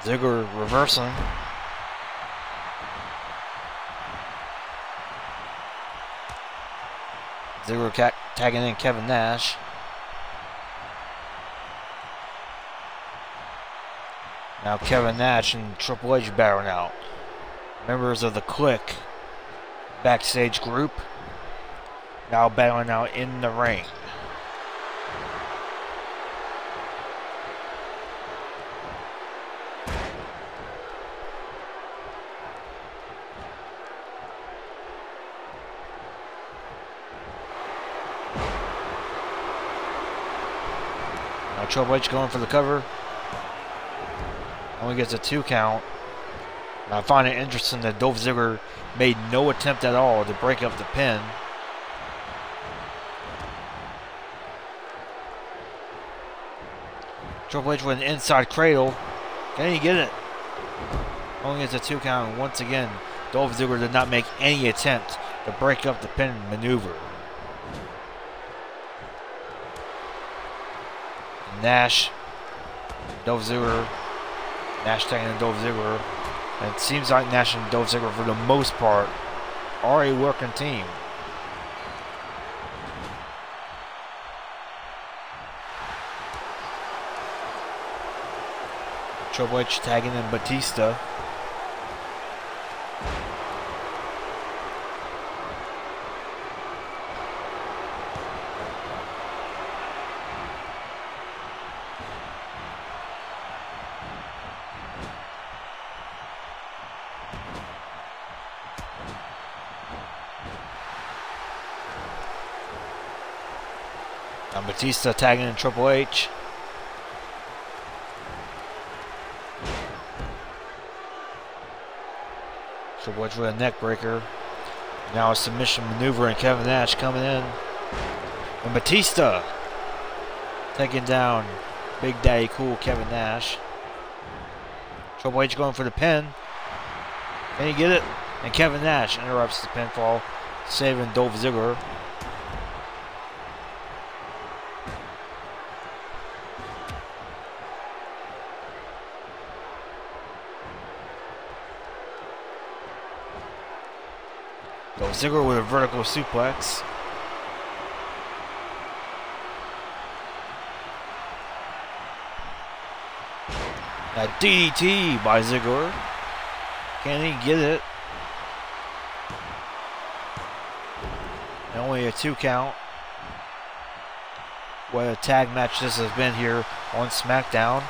Ziggler reversing. Ziggler tagging in Kevin Nash. Now Kevin Nash and Triple H battling out. Members of the Clique backstage group now battling out in the ring. Now Triple H going for the cover. Only gets a 2 count. And I find it interesting that Dolph Ziggler made no attempt at all to break up the pin. Triple H with an inside cradle. Can he get it? Only gets a 2 count. And once again, Dolph Ziggler did not make any attempt to break up the pin maneuver. Nash, Dolph Ziggler. Nash taking in Dolph Ziggler. And it seems like Nash and Dolph Ziggler, for the most part, are a working team. Triple H tagging in Batista. Now Batista tagging in Triple H. Triple H with a neck breaker. Now a submission maneuver and Kevin Nash coming in. And Batista taking down Big Daddy Cool Kevin Nash. Triple H going for the pin. Can he get it? And Kevin Nash interrupts the pinfall, saving Dolph Ziggler. Dolph Ziggler with a vertical suplex. That DDT by Ziggler. Can he get it? And only a 2 count. What a tag match this has been here on SmackDown.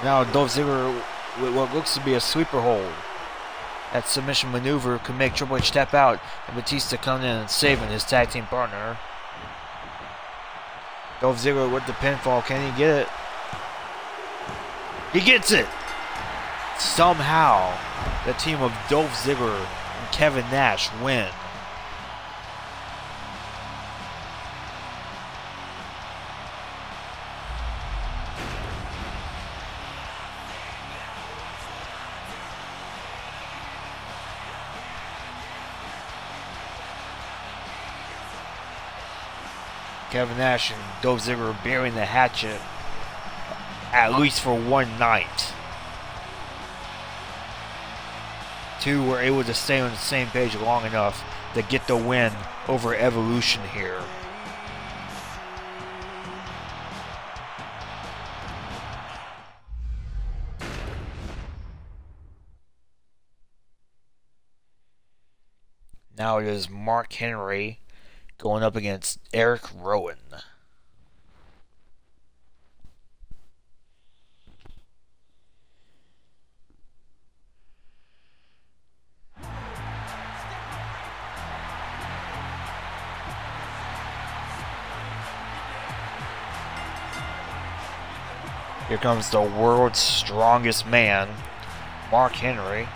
Now Dolph Ziggler with what looks to be a sleeper hold. That submission maneuver could make Triple H tap out, and Batista coming in and saving his tag team partner. Dolph Ziggler with the pinfall. Can he get it? He gets it! Somehow, the team of Dolph Ziggler and Kevin Nash win. Kevin Nash and Dolph Ziggler bearing the hatchet, at least for one night. Two were able to stay on the same page long enough to get the win over Evolution here. Now it is Mark Henry going up against Eric Rowan. Here comes the world's strongest man, Mark Henry.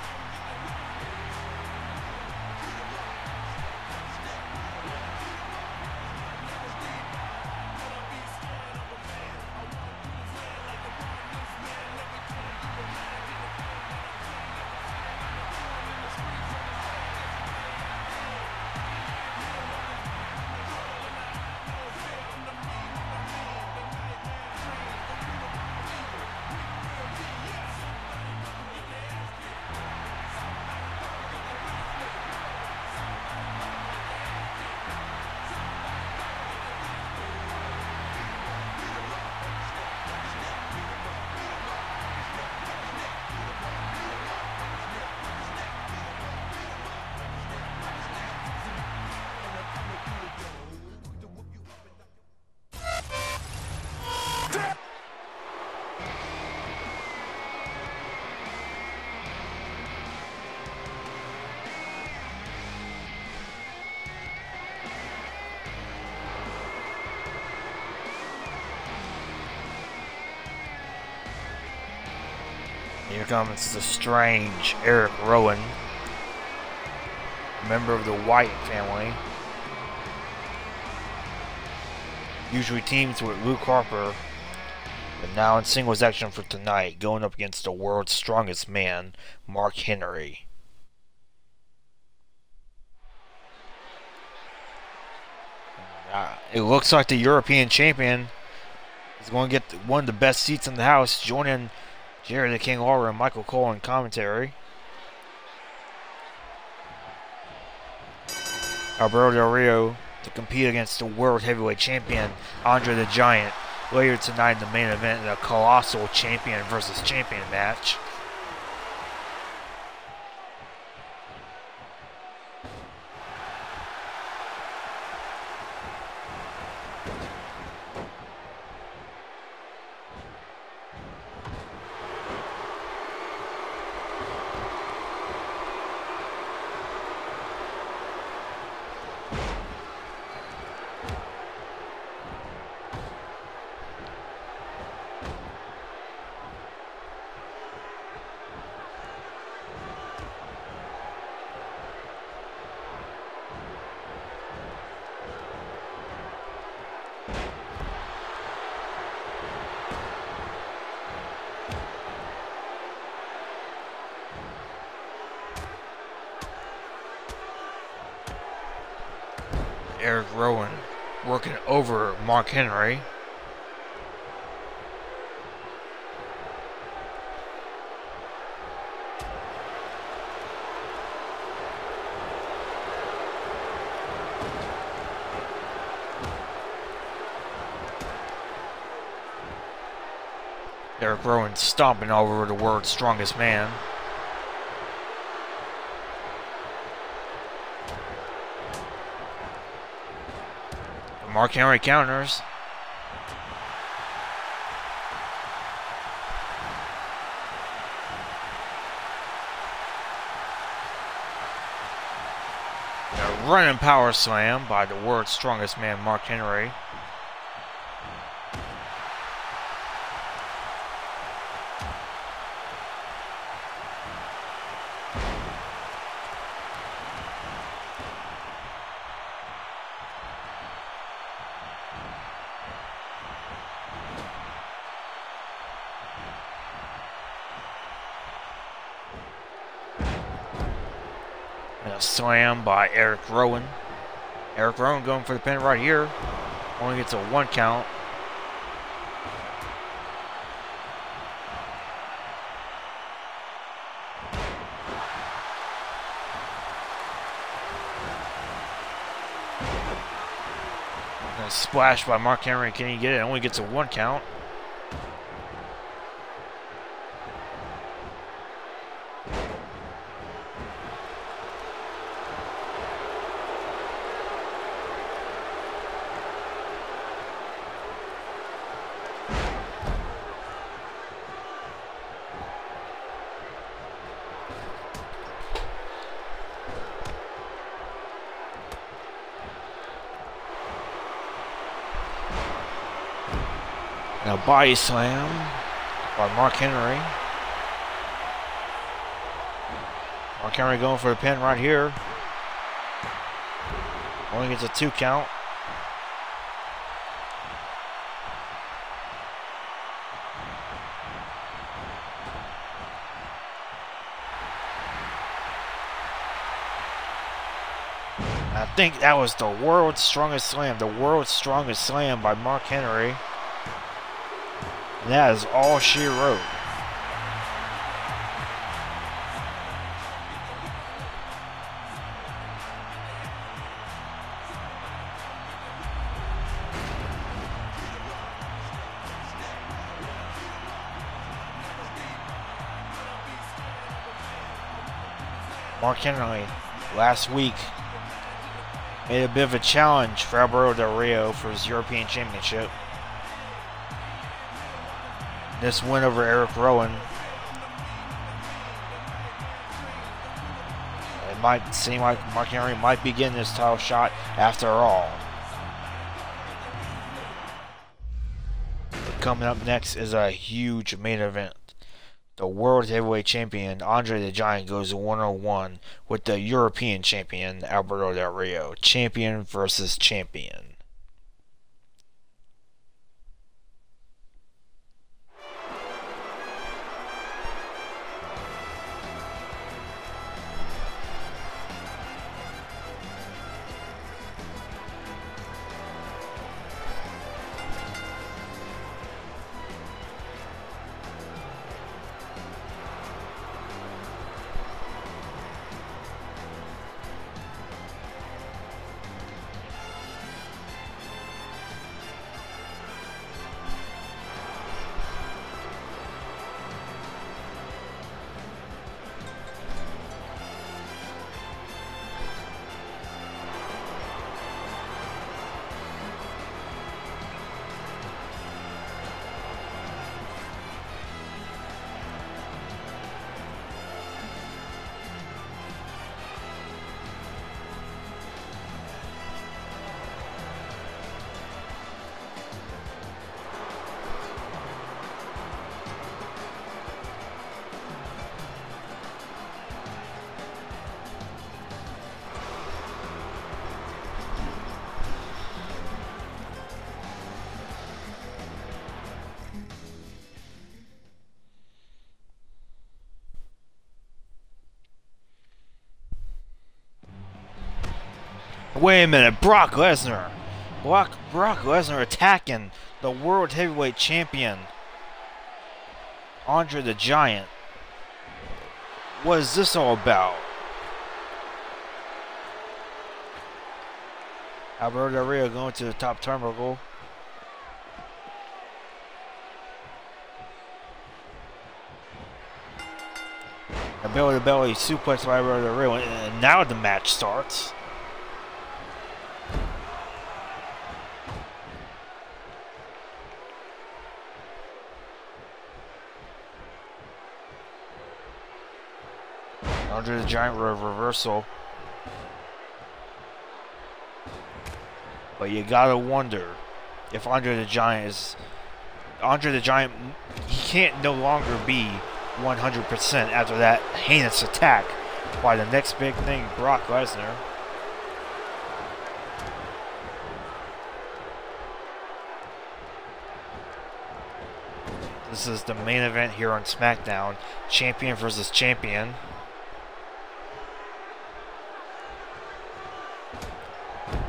Here comes the strange Eric Rowan, member of the Wyatt family. Usually teams with Luke Harper, but now in singles action for tonight, going up against the world's strongest man, Mark Henry. It looks like the European champion is going to get one of the best seats in the house, joining Jerry the King Lawler and Michael Cole in commentary. Alberto Del Rio to compete against the World Heavyweight Champion, Andre the Giant, Later tonight in the main event, a colossal champion versus champion match. Eric Rowan working over Mark Henry. Eric Rowan stomping all over the world's strongest man. Mark Henry counters. A running power slam by the world's strongest man, Mark Henry. And a slam by Eric Rowan. Eric Rowan going for the pin right here. Only gets a 1 count. And a splash by Mark Henry. Can he get it? Only gets a 1 count. And a body slam by Mark Henry. Mark Henry going for the pin right here. Only gets a 2 count. I think that was the world's strongest slam. The world's strongest slam by Mark Henry. And that is all she wrote. Mark Henry last week made a bit of a challenge for Alberto Del Rio for his European Championship. This win over Eric Rowan. It might seem like Mark Henry might be getting this title shot after all. But coming up next is a huge main event. The World Heavyweight Champion Andre the Giant goes 1-on-1 with the European Champion Alberto Del Rio. Champion versus champion. Wait a minute, Brock Lesnar. Brock Lesnar attacking the World Heavyweight Champion, Andre the Giant. What is this all about? Alberto Del Rio going to the top turnbuckle. A belly-to-belly suplex by Alberto Del Rio, and now the match starts. Andre the Giant reversal. But you gotta wonder if Andre the Giant, he can't no longer be 100% after that heinous attack by the next big thing, Brock Lesnar. This is the main event here on Smackdown. Champion versus champion.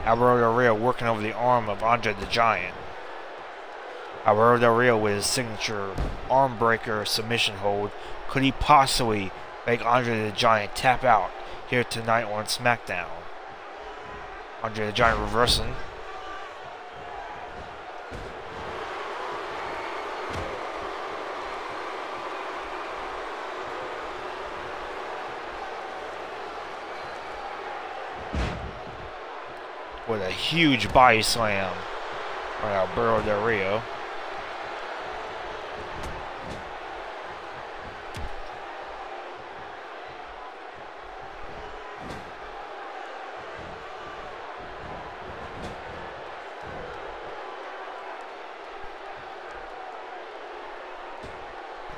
Alberto Del Rio working over the arm of Andre the Giant. Alberto Del Rio with his signature arm breaker submission hold. Could he possibly make Andre the Giant tap out here tonight on SmackDown? Andre the Giant reversing. With a huge body slam on Alberto Del Rio.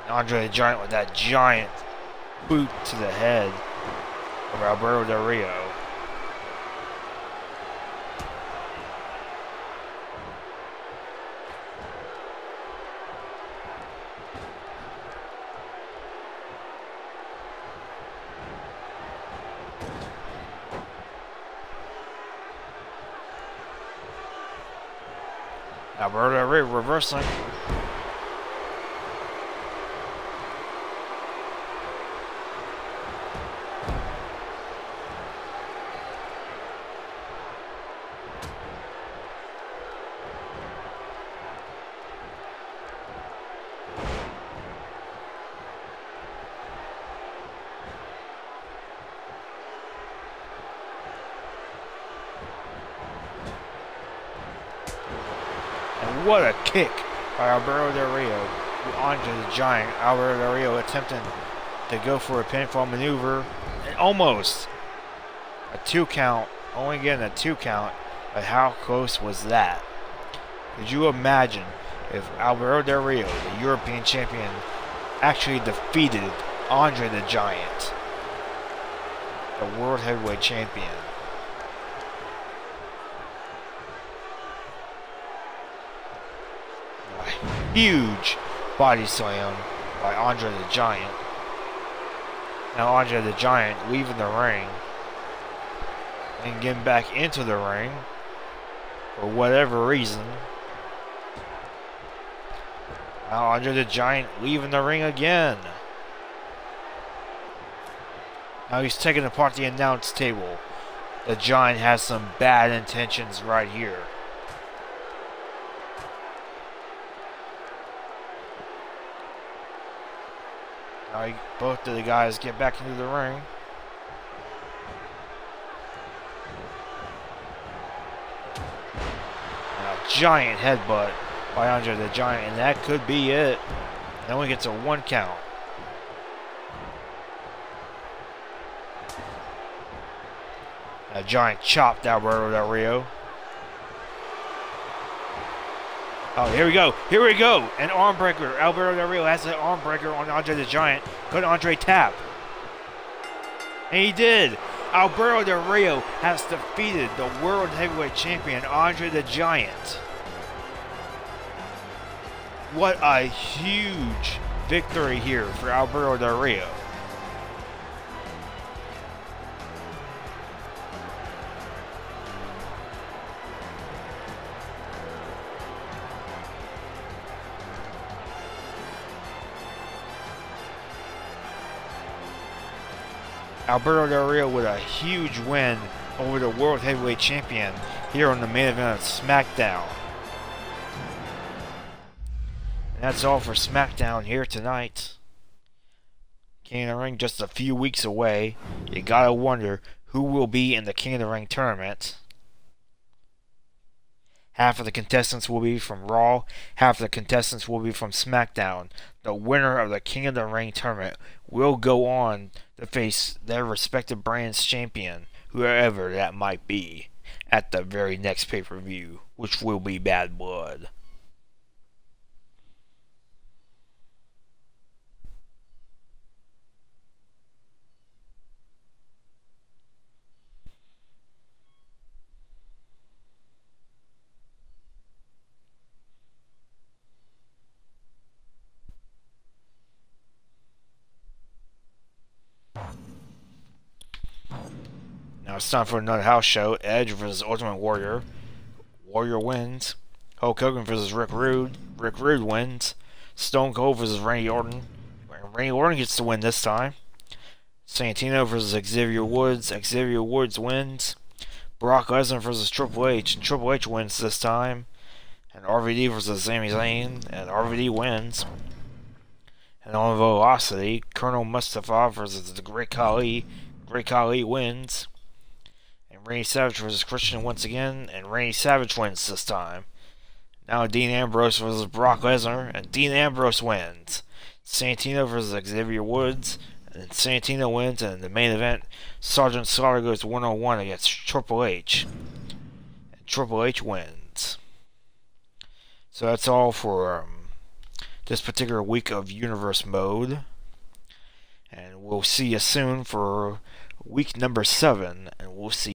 Andre the Giant with that giant boot to the head of Alberto Del Rio. Alberto Del Rio reversing. What a kick by Alberto Del Rio onto the Giant. Alberto Del Rio attempting to go for a pinfall maneuver. And almost a 2 count. Only getting a 2 count. But how close was that? Could you imagine if Alberto Del Rio, the European champion, actually defeated Andre the Giant, the World Heavyweight Champion? Huge body slam by Andre the Giant. Now Andre the Giant leaving the ring and getting back into the ring for whatever reason. Now Andre the Giant leaving the ring again. Now he's taking apart the announce table. The Giant has some bad intentions right here. Now both of the guys get back into the ring. And a giant headbutt by Andre the Giant, and that could be it. And then we get to 1 count. A giant chopped Alberto Del Rio. Oh, here we go. Here we go. An arm breaker. Alberto Del Rio has an arm breaker on Andre the Giant. Could Andre tap? And he did. Alberto Del Rio has defeated the World Heavyweight Champion, Andre the Giant. What a huge victory here for Alberto Del Rio. Alberto Del Rio with a huge win over the World Heavyweight Champion here on the main event of Smackdown. And that's all for Smackdown here tonight. King of the Ring just a few weeks away. You gotta wonder who will be in the King of the Ring tournament. Half of the contestants will be from Raw, half of the contestants will be from SmackDown. The winner of the King of the Ring tournament will go on to face their respective brand's champion, whoever that might be, at the very next pay-per-view, which will be Bad Blood. Now it's time for another house show. Edge vs. Ultimate Warrior. Warrior wins. Hulk Hogan vs. Rick Rude. Rick Rude wins. Stone Cold vs. Randy Orton. Randy Orton gets the win this time. Santino vs. Xavier Woods. Xavier Woods wins. Brock Lesnar vs. Triple H. And Triple H wins this time. And RVD vs. Sami Zayn. And RVD wins. And on Velocity, Colonel Mustafa vs. the Great Khali. Great Khali wins. And Randy Savage vs. Christian once again, and Randy Savage wins this time. Now Dean Ambrose vs. Brock Lesnar, and Dean Ambrose wins. Santino vs. Xavier Woods, and Santino wins, and in the main event, Sergeant Slaughter goes one-on-one against Triple H. And Triple H wins. So that's all for this particular week of Universe Mode. And we'll see you soon for week number 7, and we'll see